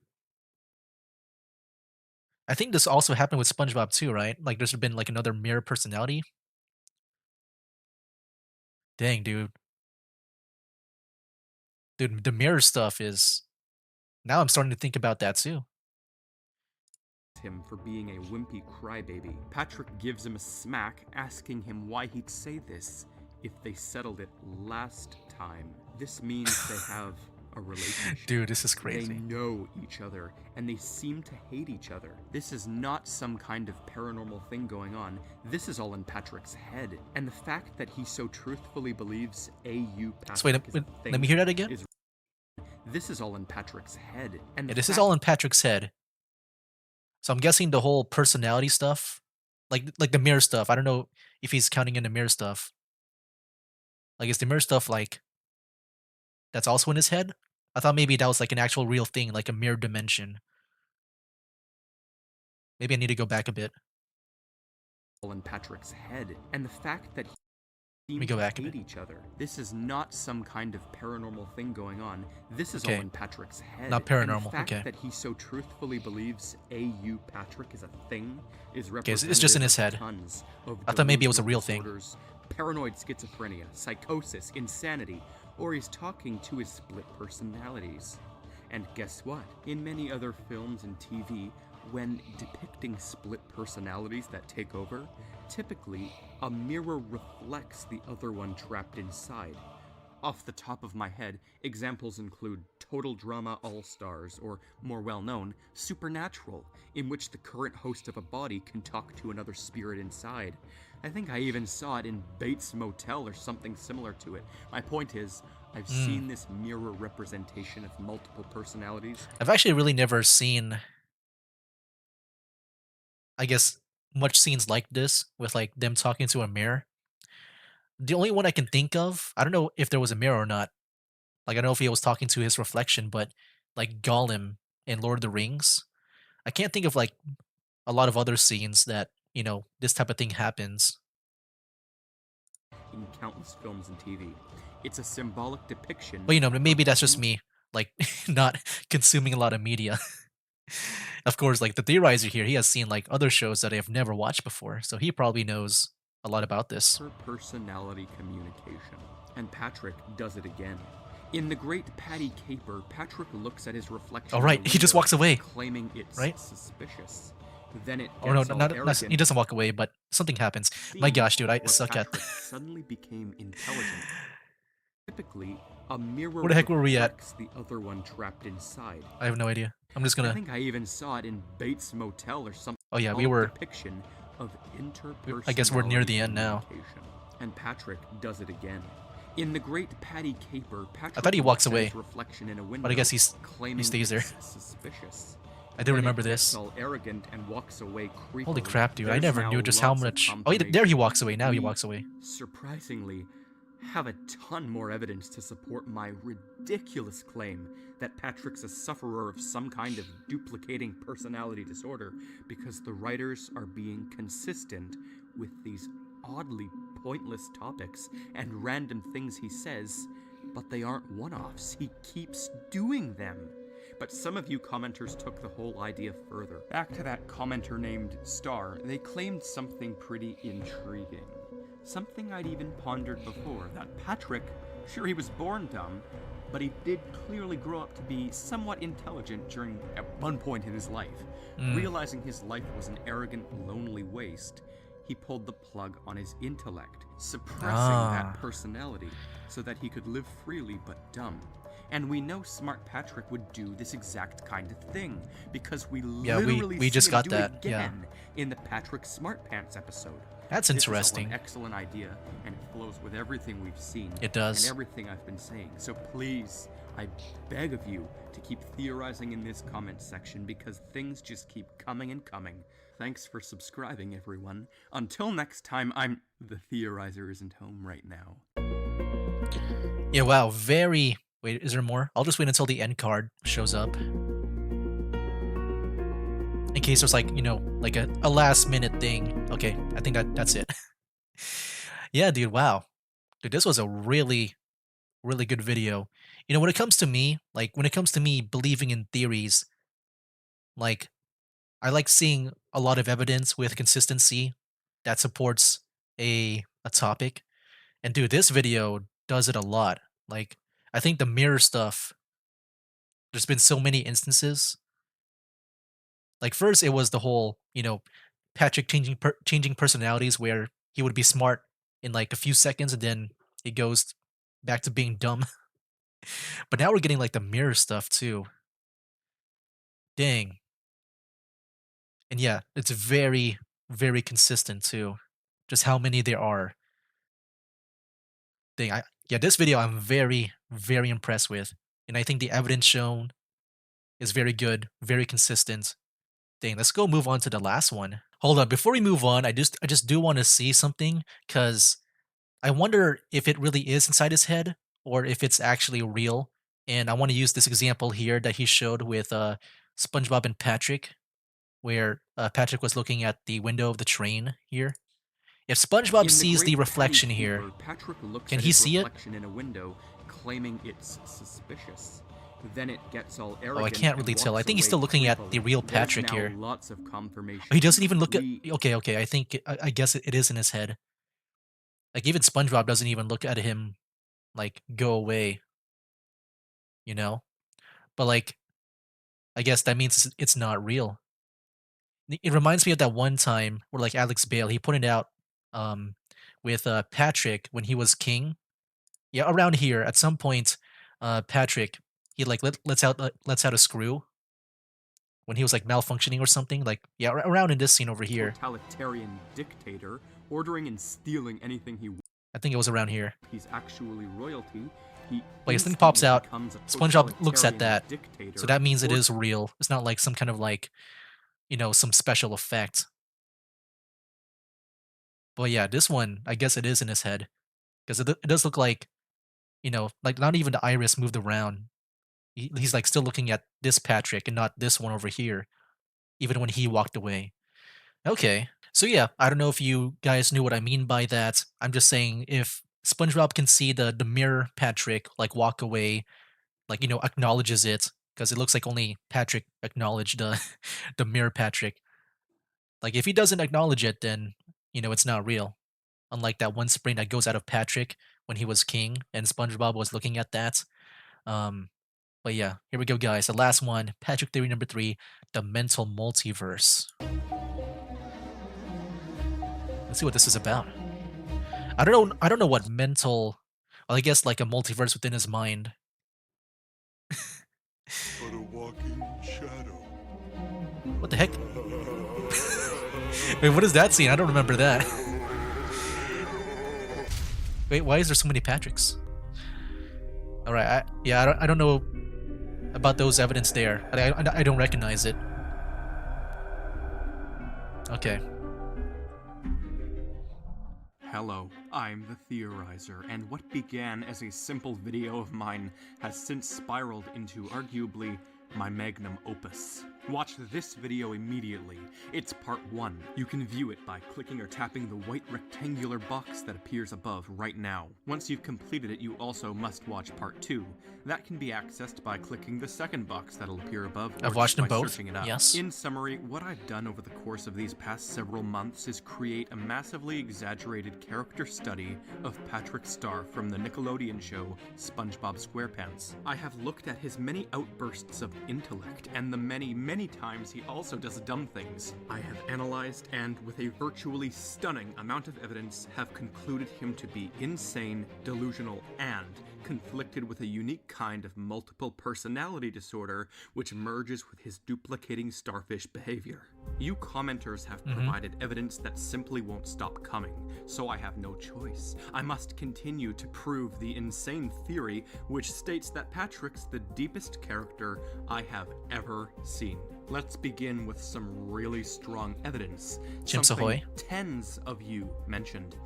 I think this also happened with SpongeBob too, right? Like there's been like another mirror personality. Dang, dude. Dude, the mirror stuff is now I'm starting to think about that too. him for being a wimpy crybaby. Patrick gives him a smack, asking him why he'd say this if they settled it last time. This means they have a relationship. Dude, this is They crazy. know each other, and they seem to hate each other. This is not some kind of paranormal thing going on. This is all in Patrick's head. And the fact that he so truthfully believes AU Patrick So wait, is a thing let me hear that again. is this is all in Patrick's head. And Yeah, the this is fact all in Patrick's head. So I'm guessing the whole personality stuff, like the mirror stuff. I don't know if he's counting in the mirror stuff. Like is the mirror stuff like that's also in his head? I thought maybe that was like an actual real thing, like a mirror dimension. Maybe I need to go back a bit. all in Patrick's head, and the fact that he me seem go to back a hate bit. each other. This is not some kind of paranormal thing going on. This is Okay. all in Patrick's head. Not And the paranormal, fact okay. that he so truthfully believes AU Patrick is a thing is Okay, it's just in his head. tons of I thought maybe it was a delusional real thing. disorders, paranoid schizophrenia, psychosis, insanity, or he's talking to his split personalities. And guess what? In many other films and TV, when depicting split personalities that take over, typically a mirror reflects the other one trapped inside. Off the top of my head, examples include Total Drama All-Stars, or more well-known, Supernatural, in which the current host of a body can talk to another spirit inside. I think I even saw it in Bates Motel or something similar to it. My point is, I've seen this mirror representation of multiple personalities. I've actually really never seen, I guess, much scenes like this with like them talking to a mirror. The only one I can think of, I don't know if there was a mirror or not. Like I don't know if he was talking to his reflection, but like Gollum in Lord of the Rings. I can't think of like a lot of other scenes that, this type of thing happens. In countless films and TV. It's a symbolic depiction But, of maybe that's just in- me, like, not consuming a lot of media. Of course, like, the Theorizer here, he has seen, like, other shows that I have never watched before, so he probably knows a lot about this. interpersonality communication. And Patrick does it again. In The Great Patty Caper, Patrick looks at his reflection Oh, in right, the he just window, walks away, claiming it's right? suspicious. Then it Or no, gets all he arrogant. doesn't walk away, but something happens. My Seeing gosh, dude, I where suck at. Patrick suddenly became intelligent. Typically, a mirror Where the heck were we at? reflects the other one trapped inside. I have no idea. I'm just I gonna. think I even saw it in Bates Motel or something. Oh yeah, Depiction of interpersonal. I guess we're near the end now. And Patrick does it again. In The Great Patty Caper, Patrick I thought he walks looks at away, his reflection in a window, but I guess he claiming stays there. it's suspicious. I do Then remember it gets this. all arrogant and walks away creepily. Holy crap, dude! I There's never now knew just how lots of much. Oh, yeah, there he walks away. Now he We, walks away. surprisingly, have a ton more evidence to support my ridiculous claim that Patrick's a sufferer of some kind of duplicating personality disorder because the writers are being consistent with these oddly pointless topics and random things he says, but they aren't one-offs. He keeps doing them. But some of you commenters took the whole idea further. Back to that commenter named Star, they claimed something pretty intriguing. Something I'd even pondered before, that Patrick, sure he was born dumb, but he did clearly grow up to be somewhat intelligent during at one point in his life. Realizing his life was an arrogant, lonely waste, he pulled the plug on his intellect, suppressing that personality so that he could live freely but dumb. And we know Smart Patrick would do this exact kind of thing, because we literally we see just him got do that, it yeah. again in the Patrick Smart Pants episode. That's This is all interesting. an excellent idea, and it flows with everything we've seen. It does. And everything I've been saying. So please, I beg of you to keep theorizing in this comment section, because things just keep coming and coming. Thanks for subscribing, everyone. Until next time, The Theorizer isn't home right now. Yeah, wow, very. Wait, is there more? I'll just wait until the end card shows up. In case there's like, like a last minute thing. Okay, I think that's it. Yeah, dude, wow. Dude, this was a really, really good video. When it comes to me, believing in theories, like, I like seeing a lot of evidence with consistency that supports a topic. And dude, this video does it a lot. Like, I think the mirror stuff, there's been so many instances. Like, first it was the whole, Patrick changing personalities where he would be smart in like a few seconds and then he goes back to being dumb. But now we're getting like the mirror stuff too. Dang. And yeah, it's very, very consistent too. Just how many there are. Dang, yeah, this video I'm very, very impressed with. And I think the evidence shown is very good, very consistent. Dang, let's go move on to the last one. Hold on, before we move on, I just do want to see something, because I wonder if it really is inside his head or if it's actually real. And I want to use this example here that he showed with SpongeBob and Patrick, where Patrick was looking at the window of the train here. If SpongeBob In sees the Great reflection Patty here, Caper, Patrick looks can at he his see it? reflection in a window, claiming it's suspicious. Then it gets all Oh, I arrogant can't and really tell. I walks think he's away still looking at the creepily. real There's Patrick now here. lots of confirmation. He doesn't even look at. We Okay. I think I guess it is in his head. Like, even SpongeBob doesn't even look at him like go away. You know, but like, I guess that means it's not real. It reminds me of that one time where like Alex Bale, he pointed out um with Patrick when he was king. Yeah, around here at some point, Patrick, he like lets out a screw when he was like malfunctioning or something. Like, yeah, around in this scene over here. totalitarian dictator ordering and stealing anything he wants. I think it was around here. He's actually royalty. He Like, his thing pops instantly out. becomes a SpongeBob looks at totalitarian that, dictator, so that means it or- is real. It's not like some kind of like, some special effect. But yeah, this one, I guess it is in his head, because it does look like, like not even the iris moved around. He's like still looking at this Patrick and not this one over here, even when he walked away. Okay. So yeah, I don't know if you guys knew what I mean by that. I'm just saying if SpongeBob can see the mirror Patrick like walk away, like acknowledges it because it looks like only Patrick acknowledged the the mirror Patrick. Like if he doesn't acknowledge it, then it's not real. Unlike that one spring that goes out of Patrick when he was king and SpongeBob was looking at that. Um, but yeah, here we go, guys. The last one, Patrick theory number 3, the mental multiverse. Let's see what this is about. I don't know what mental. Well, I guess like a multiverse within his mind. But a walking shadow. What the heck? Wait, what is that scene? I don't remember that. Wait, why is there so many Patricks? All right, I don't know about those evidence there. I don't recognize it. Okay. Hello, I'm the Theorizer, and what began as a simple video of mine has since spiraled into arguably my magnum opus. Watch this video immediately. It's part 1. You can view it by clicking or tapping the white rectangular box that appears above right now. Once you've completed it, you also must watch part 2. That can be accessed by clicking the second box that'll appear above, or I've watched them by both. searching it up. Yes. In summary, what I've done over the course of these past several months is create a massively exaggerated character study of Patrick Star from the Nickelodeon show SpongeBob SquarePants. I have looked at his many outbursts of intellect and the many times he also does dumb things. I have analyzed and, with a virtually stunning amount of evidence, have concluded him to be insane, delusional, and conflicted with a unique kind of multiple personality disorder which merges with his duplicating starfish behavior. You commenters have provided evidence that simply won't stop coming, so I have no choice. I must continue to prove the insane theory which states that Patrick's the deepest character I have ever seen. Let's begin with some really strong evidence. Chimps something ahoy. Tens of you mentioned.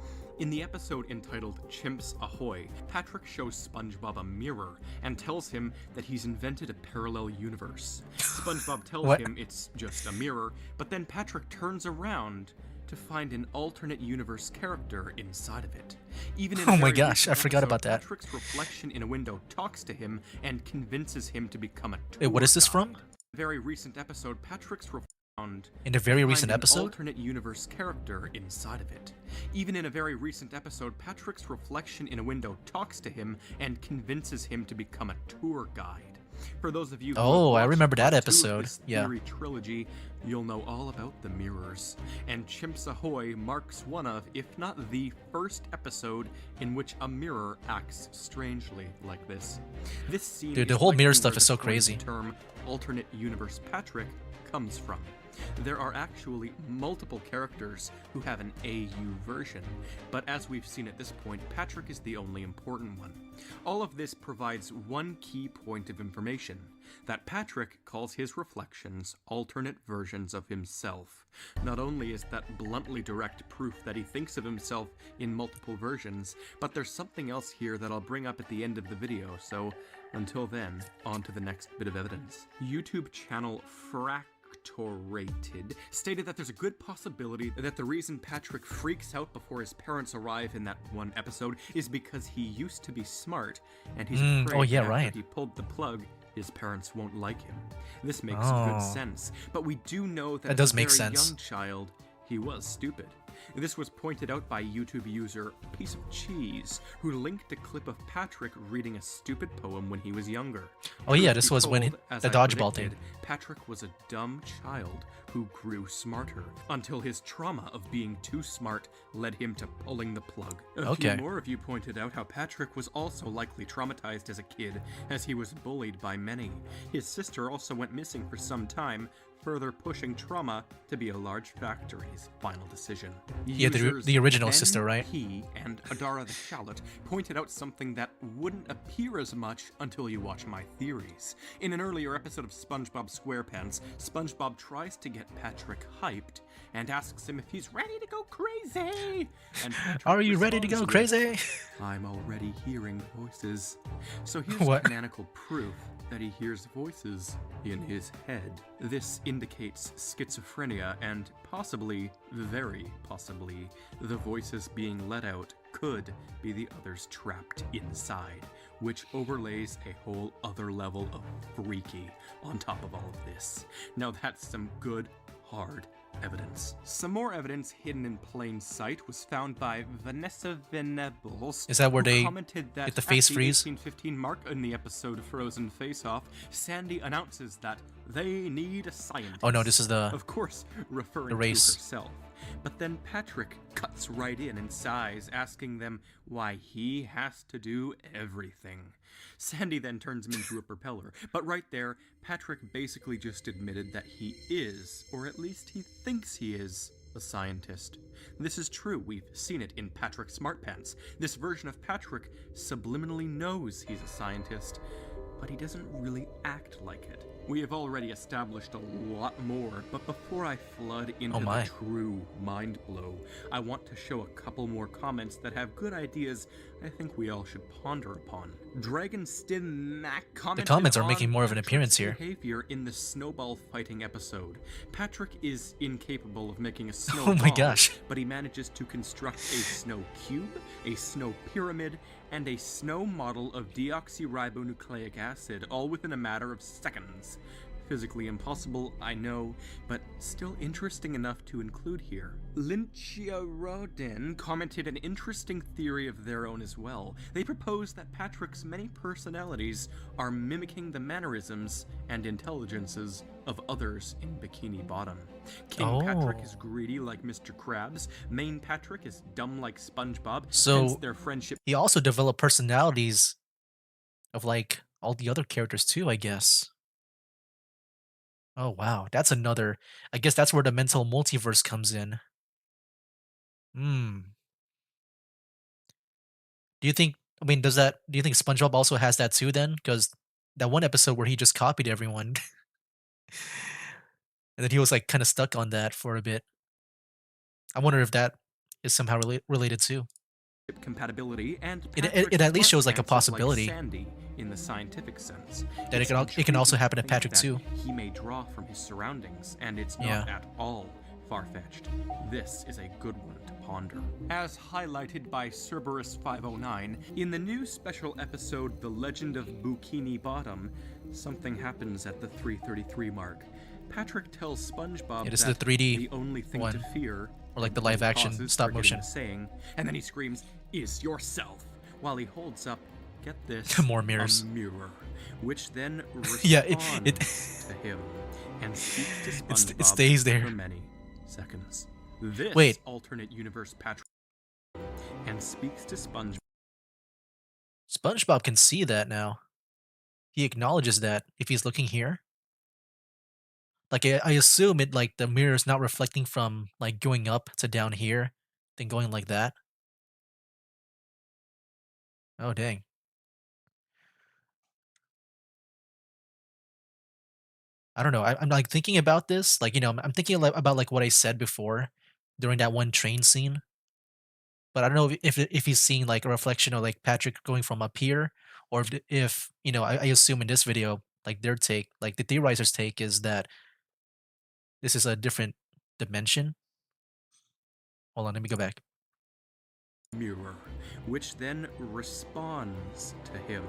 In the episode entitled Chimps Ahoy, Patrick shows SpongeBob a mirror and tells him that he's invented a parallel universe. SpongeBob tells What? him it's just a mirror, but then Patrick turns around to find an alternate universe character inside of it. Even in a Oh my very gosh, recent I forgot episode, about that. Patrick's reflection in a window talks to him and convinces him to become a tour Wait, what is this from? guide. Very recent episode, Patrick's found In a very find recent an episode? alternate universe character inside of it. Even in a very recent episode, Patrick's reflection in a window talks to him and convinces him to become a tour guide. For those of you who Oh, have I watched remember that part 2 of episode. this Yeah. theory trilogy, you'll know all about the mirrors. And Chimps Ahoy marks one of, if not the first episode in which a mirror acts strangely like this. This scene Dude, the is whole mirror likely stuff where is so the crazy. term alternate universe Patrick comes from. There are actually multiple characters who have an AU version, but as we've seen at this point, Patrick is the only important one. All of this provides one key point of information, that Patrick calls his reflections alternate versions of himself. Not only is that bluntly direct proof that he thinks of himself in multiple versions, but there's something else here that I'll bring up at the end of the video, so until then, on to the next bit of evidence. YouTube channel stated that there's a good possibility that the reason Patrick freaks out before his parents arrive in that one episode is because he used to be smart, and he's afraid oh yeah, that right. after he pulled the plug, his parents won't like him. This makes Oh. good sense, but we do know that, That does as a make very sense. young child, he was stupid. This was pointed out by YouTube user Piece of Cheese, who linked a clip of Patrick reading a stupid poem when he was younger. Oh yeah, Truth this be was when told, as the I dodgeball predicted, thing. Patrick was a dumb child who grew smarter until his trauma of being too smart led him to pulling the plug. A Okay. few more of you pointed out how Patrick was also likely traumatized as a kid, as he was bullied by many. His sister also went missing for some time, further pushing trauma to be a large factor in his final decision. Yeah, Users the original Ben sister, right? P and Adara the Shallot pointed out something that wouldn't appear as much until you watch my theories. In an earlier episode of SpongeBob SquarePants, SpongeBob tries to get Patrick hyped and asks him if he's ready to go crazy. And Patrick Are you ready to responds go with, crazy? I'm already hearing voices. So here's What? canonical proof that he hears voices in his head. This indicates schizophrenia and possibly, very possibly, the voices being let out could be the others trapped inside, which overlays a whole other level of freaky on top of all of this. Now that's some good, hard evidence. Some more evidence hidden in plain sight was found by Vanessa Venables. Is that where who they commented that get the face at freeze? the 18:15 mark in the episode Frozen Face Off, Sandy announces that they need a scientist. Oh no, this is the Of course, referring race. to herself. But then Patrick cuts right in and sighs, asking them why he has to do everything. Sandy then turns him into a propeller, but right there, Patrick basically just admitted that he is, or at least he thinks he is, a scientist. This is true, we've seen it in Patrick Smartpants. This version of Patrick subliminally knows he's a scientist, but he doesn't really act like it. We have already established a lot more, but before I flood into the true mind blow, I want to show a couple more comments that have good ideas I think we all should ponder upon. Dragon Stim Mac commented The comments are on making more of an Patrick's appearance here. behavior in the snowball fighting episode. Patrick is incapable of making a snowball, Oh my gosh. but he manages to construct a snow cube, a snow pyramid, and a snow model of deoxyribonucleic acid, all within a matter of seconds. Physically impossible, I know, but still interesting enough to include here. Lynchia Rodin commented an interesting theory of their own as well. They proposed that Patrick's many personalities are mimicking the mannerisms and intelligences of others in Bikini Bottom. King Patrick is greedy like Mr. Krabs, Main Patrick is dumb like SpongeBob, So hence their friendship. he also developed personalities of like all the other characters too, I guess. Oh wow, that's another. I guess that's where the mental multiverse comes in. Hmm. Do you think? I mean, does that? Do you think SpongeBob also has that too? Then, because that one episode where he just copied everyone, and then he was like kind of stuck on that for a bit. I wonder if that is somehow related too. Compatibility and It at least shows like a Patrick is possibility Sandy in the scientific sense. that It's it can also intriguing happen to think Patrick that too. He may draw from his surroundings, and it's Yeah. not at all far-fetched. This is a good one to ponder. As highlighted by Cerberus509, in the new special episode The Legend of Bikini Bottom, something happens at the 333 mark. Patrick tells SpongeBob Yeah, this is that the 3D the only thing one. to fear, Or like the and live he action pauses, stop forgetting motion. the saying, and then he screams, "Is yourself," while he holds up, get this, More mirrors. a mirror, which then responds Yeah, it to him and speaks to it SpongeBob stays there. for many seconds. This Wait. alternate universe Patrick and speaks to SpongeBob. SpongeBob can see that now. He acknowledges that if he's looking here. Like I assume it like the mirror is not reflecting from like going up to down here, then going like that. Oh dang. I don't know. I'm like thinking about this. Like I'm thinking about like what I said before during that one train scene. But I don't know if he's seeing like a reflection of like Patrick going from up here, or if I assume in this video like their take, like the theorizer's take, is that this is a different dimension. Hold on, let me go back. Mirror, which then responds to him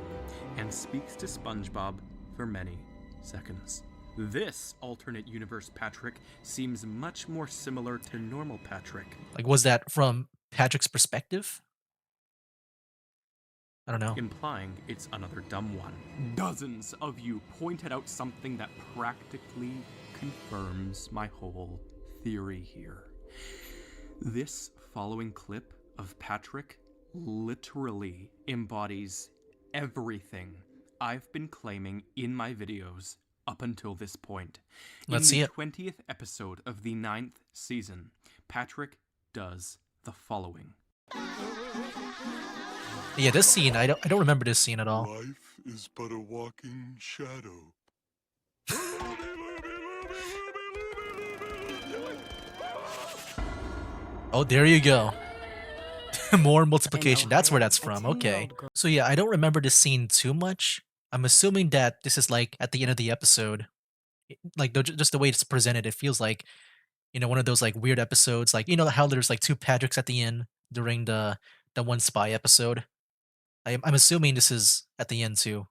and speaks to SpongeBob for many seconds. This alternate universe Patrick seems much more similar to normal Patrick. Like, was that from Patrick's perspective? I don't know. Implying it's another dumb one. Dozens of you pointed out something that practically confirms my whole theory here. This following clip of Patrick literally embodies everything I've been claiming in my videos up until this point. Let's see it. In the 20th episode of the 9th season, Patrick does the following. Yeah, this scene, I don't remember this scene at all. Life is but a walking shadow. Oh, there you go. More multiplication. That's where that's from. Okay. So yeah, I don't remember this scene too much. I'm assuming that this is like at the end of the episode, like just the way it's presented, it feels like one of those like weird episodes, like how there's like two Patricks at the end during the one spy episode. I'm assuming this is at the end too.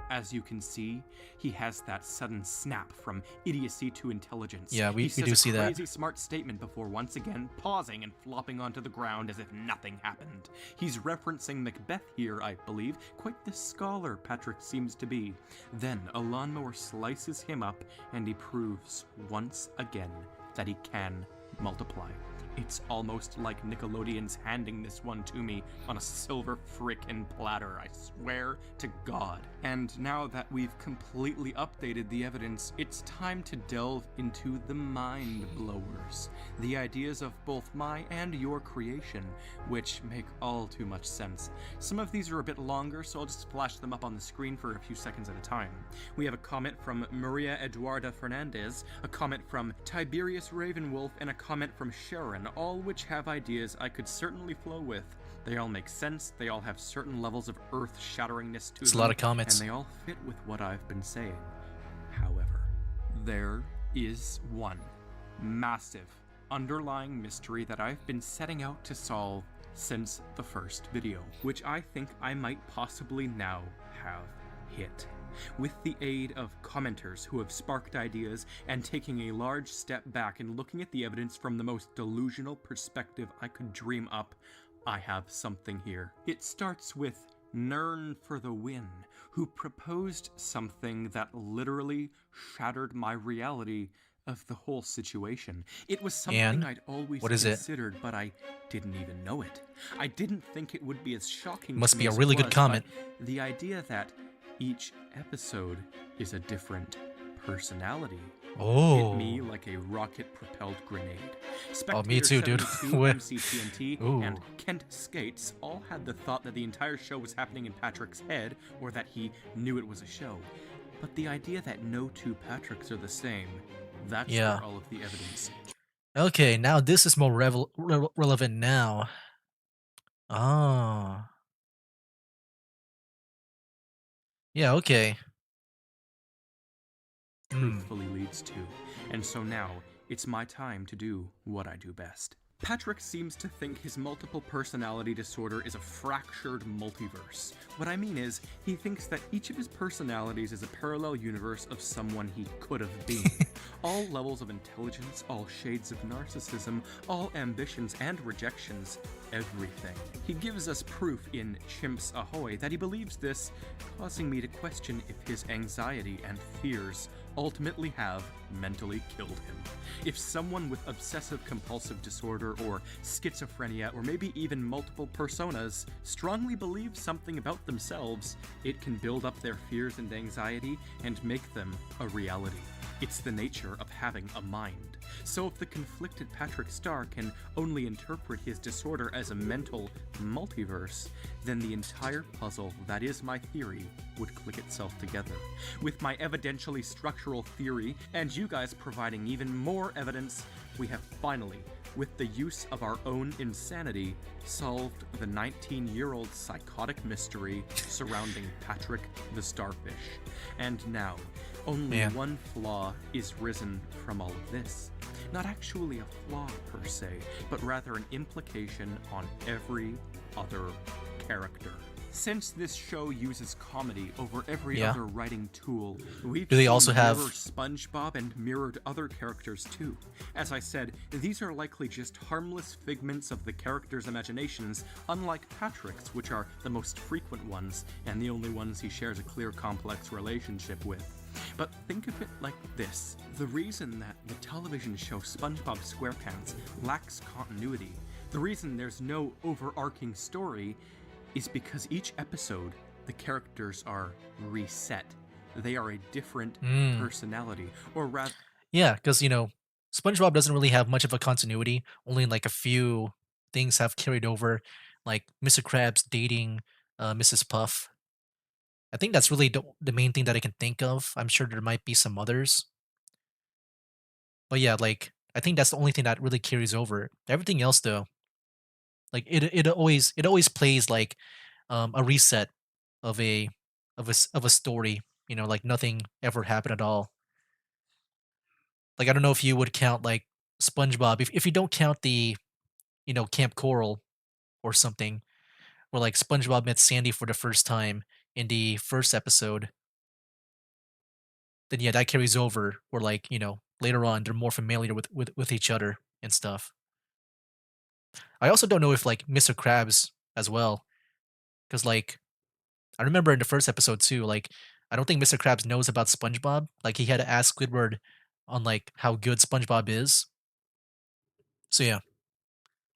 As you can see, he has that sudden snap from idiocy to intelligence. Yeah, He we says do a see that. crazy smart statement before once again pausing and flopping onto the ground as if nothing happened. He's referencing Macbeth here, I believe, quite the scholar Patrick seems to be. Then a lawnmower slices him up and he proves once again that he can multiply. It's almost like Nickelodeon's handing this one to me on a silver frickin' platter, I swear to God. And now that we've completely updated the evidence, it's time to delve into the mind blowers, the ideas of both my and your creation, which make all too much sense. Some of these are a bit longer, so I'll just flash them up on the screen for a few seconds at a time. We have a comment from Maria Eduarda Fernandez, a comment from Tiberius Ravenwolf, and a comment from Sharon, all which have ideas I could certainly flow with. They all make sense, they all have certain levels of earth-shatteringness to It's a them, lot of comments. and they all fit with what I've been saying. However, there is one massive underlying mystery that I've been setting out to solve since the first video, which I think I might possibly now have hit. With the aid of commenters who have sparked ideas and taking a large step back and looking at the evidence from the most delusional perspective I could dream up, I have something here. It starts with Nern for the Win, who proposed something that literally shattered my reality of the whole situation. It was something And I'd always what is it? considered, but I didn't even know it. I didn't think it would be as shocking Must to be me a as really it good was, comment. but the idea that each episode is a different personality hit me Oh, like a rocket-propelled grenade. oh, me too, dude. Spectator72, What? MCTNT, Ooh, and Kent Skates all had the thought that the entire show was happening in Patrick's head, or that he knew it was a show. But the idea that no two Patricks are the same, that's yeah. where all of the evidence. Okay, now this is more relevant now. Ah, yeah. Okay. Hmm. Truthfully leads to. And so now, it's my time to do what I do best. Patrick seems to think his multiple personality disorder is a fractured multiverse. What I mean is, he thinks that each of his personalities is a parallel universe of someone he could have been. All levels of intelligence, all shades of narcissism, all ambitions and rejections, everything. He gives us proof in Chimps Ahoy that he believes this, causing me to question if his anxiety and fears ultimately have mentally killed him. If someone with obsessive compulsive disorder or schizophrenia or maybe even multiple personas strongly believes something about themselves, it can build up their fears and anxiety and make them a reality. It's the nature of having a mind. So if the conflicted Patrick Star can only interpret his disorder as a mental multiverse, then the entire puzzle that is my theory would click itself together. With my evidentially structural theory, and you guys providing even more evidence, we have finally, with the use of our own insanity, solved the 19-year-old psychotic mystery surrounding Patrick the Starfish. And now, only Man. one flaw is risen from all of this. Not actually a flaw per se, but rather an implication on every other character. Since this show uses comedy over every Yeah. other writing tool, we've Do they seen also have- mirror SpongeBob and mirrored other characters too. As I said, these are likely just harmless figments of the characters' imaginations, unlike Patrick's, which are the most frequent ones, and the only ones he shares a clear, complex relationship with. But think of it like this. The reason that the television show SpongeBob SquarePants lacks continuity, the reason there's no overarching story, is because each episode, the characters are reset. They are a different personality, or rather, Yeah, because SpongeBob doesn't really have much of a continuity. Only like a few things have carried over, like Mr. Krabs dating Mrs. Puff. I think that's really the main thing that I can think of. I'm sure there might be some others, but yeah, like I think that's the only thing that really carries over. Everything else, though, like it always plays like a reset of a story. Like nothing ever happened at all. Like I don't know if you would count like SpongeBob if you don't count the Camp Coral or something, where like SpongeBob met Sandy for the first time in the first episode. Then yeah, that carries over. Where like later on they're more familiar with each other and stuff. I also don't know if like Mr. Krabs as well, because like I remember in the first episode too, like I don't think Mr. Krabs knows about SpongeBob. Like he had to ask Squidward on like how good SpongeBob is. So yeah,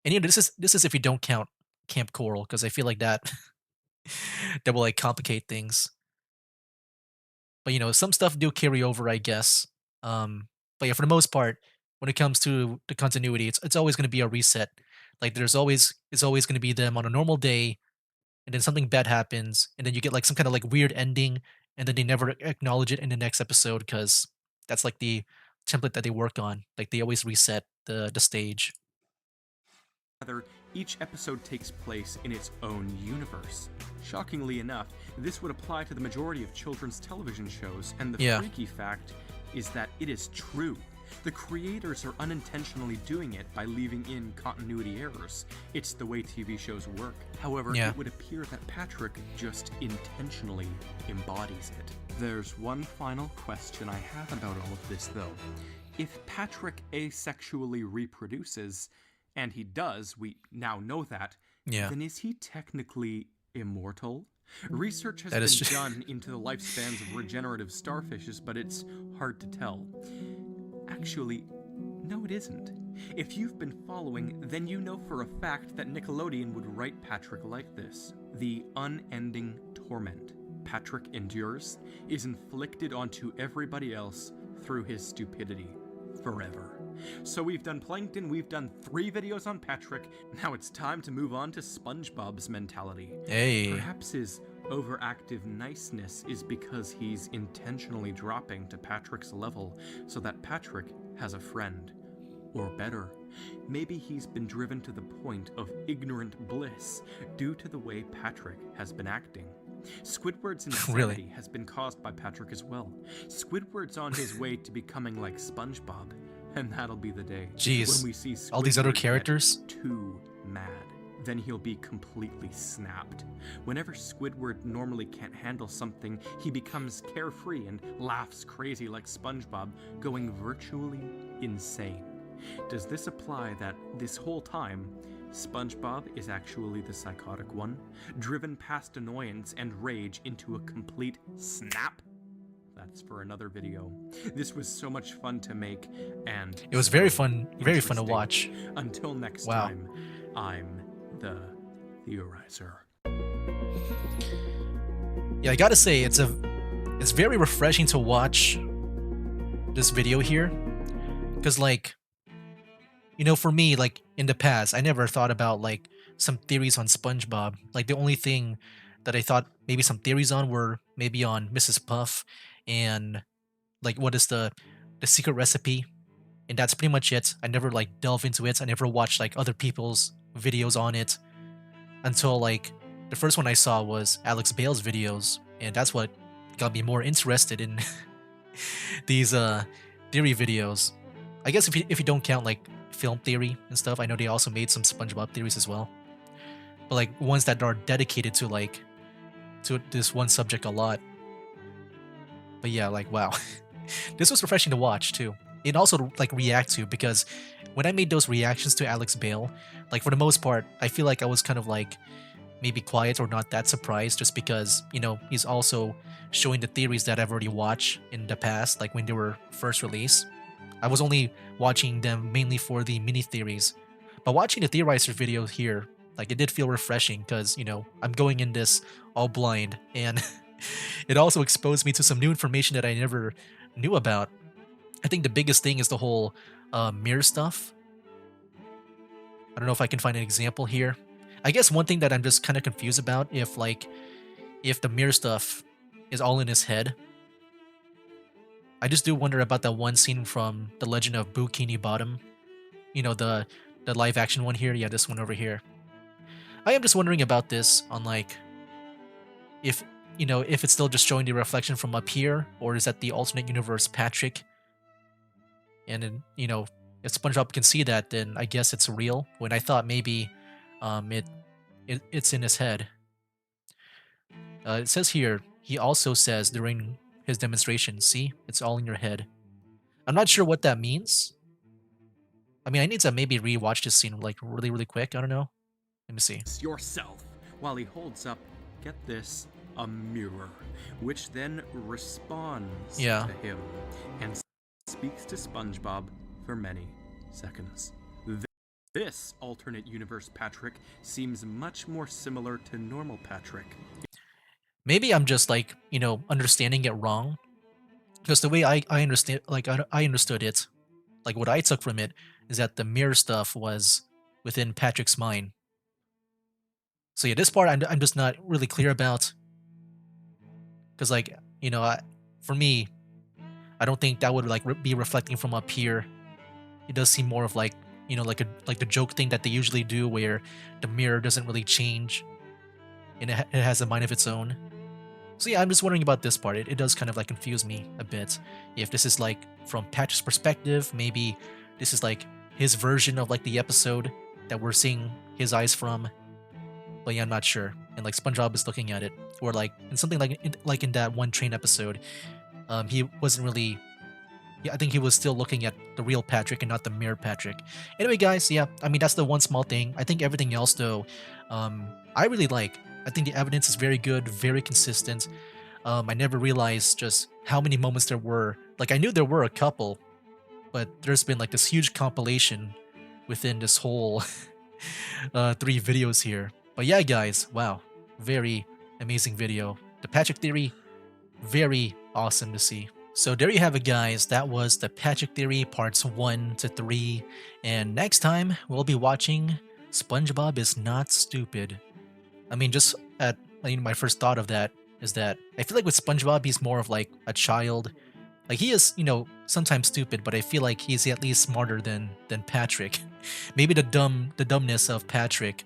and this is if you don't count Camp Coral, because I feel like that that will like complicate things. But some stuff do carry over, I guess. But yeah, for the most part, when it comes to the continuity, it's always going to be a reset. Like it's always going to be them on a normal day, and then something bad happens, and then you get like some kind of like weird ending, and then they never acknowledge it in the next episode because that's like the template that they work on. Like they always reset the stage. Rather, each episode takes place in its own universe. Shockingly enough, this would apply to the majority of children's television shows, and the Yeah. freaky fact is that it is true. The creators are unintentionally doing it by leaving in continuity errors. It's the way TV shows work. However, Yeah. it would appear that Patrick just intentionally embodies it. There's one final question I have about all of this, though. If Patrick asexually reproduces, and he does, we now know that, Yeah. then is he technically immortal? Research has That is been true. done into the lifespans of regenerative starfishes, but it's hard to tell. Actually, no, it isn't. If you've been following, then you know for a fact that Nickelodeon would write Patrick like this. The unending torment Patrick endures is inflicted onto everybody else through his stupidity. Forever. So we've done Plankton, we've done 3 videos on Patrick, now it's time to move on to SpongeBob's mentality. Hey. Perhaps his overactive niceness is because he's intentionally dropping to Patrick's level so that Patrick has a friend. Or better, maybe he's been driven to the point of ignorant bliss due to the way Patrick has been acting. Squidward's insanity Really? has been caused by Patrick as well. Squidward's on his way to becoming like SpongeBob, and that'll be the day Jeez. when we see All these other Squidward get characters? too mad. Then he'll be completely snapped. Whenever Squidward normally can't handle something, he becomes carefree and laughs crazy like SpongeBob, going virtually insane. Does this apply that this whole time, SpongeBob is actually the psychotic one, driven past annoyance and rage into a complete snap? That's for another video. This was so much fun to make, and It was very so fun to interesting. watch. Until next Wow. time, I'm the Theorizer. Yeah, I gotta say it's very refreshing to watch this video here, because like for me, like in the past, I never thought about like some theories on SpongeBob. Like the only thing that I thought maybe some theories on were maybe on Mrs. Puff and like what is the secret recipe, and that's pretty much it. I never like delve into it. I never watched like other people's videos on it until like the first one I saw was Alex Bale's videos, and that's what got me more interested in these theory videos. I guess if you don't count like film theory and stuff, I know they also made some SpongeBob theories as well. But like ones that are dedicated to like to this one subject a lot. But yeah, like wow. This was refreshing to watch too. And also to like react to, because when I made those reactions to Alex Bale, like for the most part, I feel like I was kind of like maybe quiet or not that surprised, just because, he's also showing the theories that I've already watched in the past, like when they were first released. I was only watching them mainly for the mini theories. But watching the Theorizer video here, like it did feel refreshing because, I'm going in this all blind, and it also exposed me to some new information that I never knew about. I think the biggest thing is the whole mirror stuff. I don't know if I can find an example here. I guess one thing that I'm just kind of confused about, if the mirror stuff is all in his head. I just do wonder about that one scene from The Legend of Bikini Bottom. The live action one here. Yeah, this one over here. I am just wondering about this on like if you know, if it's still just showing the reflection from up here, or is that the alternate universe Patrick? And then, you know, if SpongeBob can see that, then I guess it's real. When I thought maybe it's in his head. It says here, he also says during his demonstration, see, it's all in your head. I'm not sure what that means. I mean, I need to maybe rewatch this scene like really quick. I don't know. Let me see. Yourself, while he holds up, get this, a mirror, which then responds Yeah. to him and speaks to SpongeBob for many seconds. This alternate universe Patrick seems much more similar to normal Patrick. Maybe I'm just like, you know, understanding it wrong. Because the way I understand, like I understood it, like what I took from it is that the mirror stuff was within Patrick's mind. So yeah, this part I'm just not really clear about. Because like, you know, for me, I don't think that would like be reflecting from up here. It does seem more of like, you know, like the joke thing that they usually do where the mirror doesn't really change and it has a mind of its own. So yeah, I'm just wondering about this part. It does kind of like confuse me a bit. If this is like from Patrick's perspective, maybe this is like his version of like the episode that we're seeing his eyes from. But yeah, I'm not sure. And like SpongeBob is looking at it, or like in something like in that one train episode, he wasn't really. Yeah, I think he was still looking at the real Patrick and not the mirror Patrick. Anyway, guys, yeah, I mean that's the one small thing. I think everything else though, I really like. I think the evidence is very good, very consistent. I never realized just how many moments there were. Like I knew there were a couple, but there's been like this huge compilation within this whole 3 videos here. But yeah, guys, wow, very amazing video. The Patrick theory, very awesome to see. So there you have it, guys. That was the Patrick theory parts 1 to 3. And next time we'll be watching SpongeBob is Not Stupid. I mean, just at my first thought of that is that I feel like with SpongeBob he's more of like a child. Like he is, you know, sometimes stupid, but I feel like he's at least smarter than Patrick. Maybe the dumbness of Patrick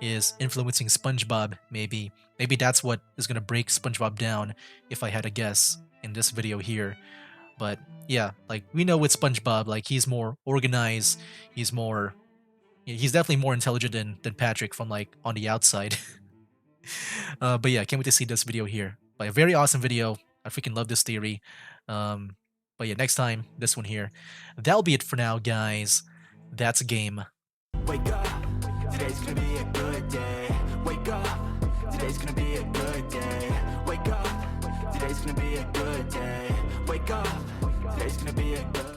is influencing SpongeBob. Maybe that's what is gonna break SpongeBob down, if I had to guess in this video here. But yeah, like we know with SpongeBob, like he's more organized. He's definitely more intelligent than Patrick from like on the outside. But yeah, can't wait to see this video here. But a very awesome video. I freaking love this theory. But yeah, next time, this one here. That'll be it for now, guys. That's a game. Wake up, today's gonna be a good day. Wake up, today's gonna be a good day. Wake up, today's gonna be a good day. Wake up, today's gonna be a good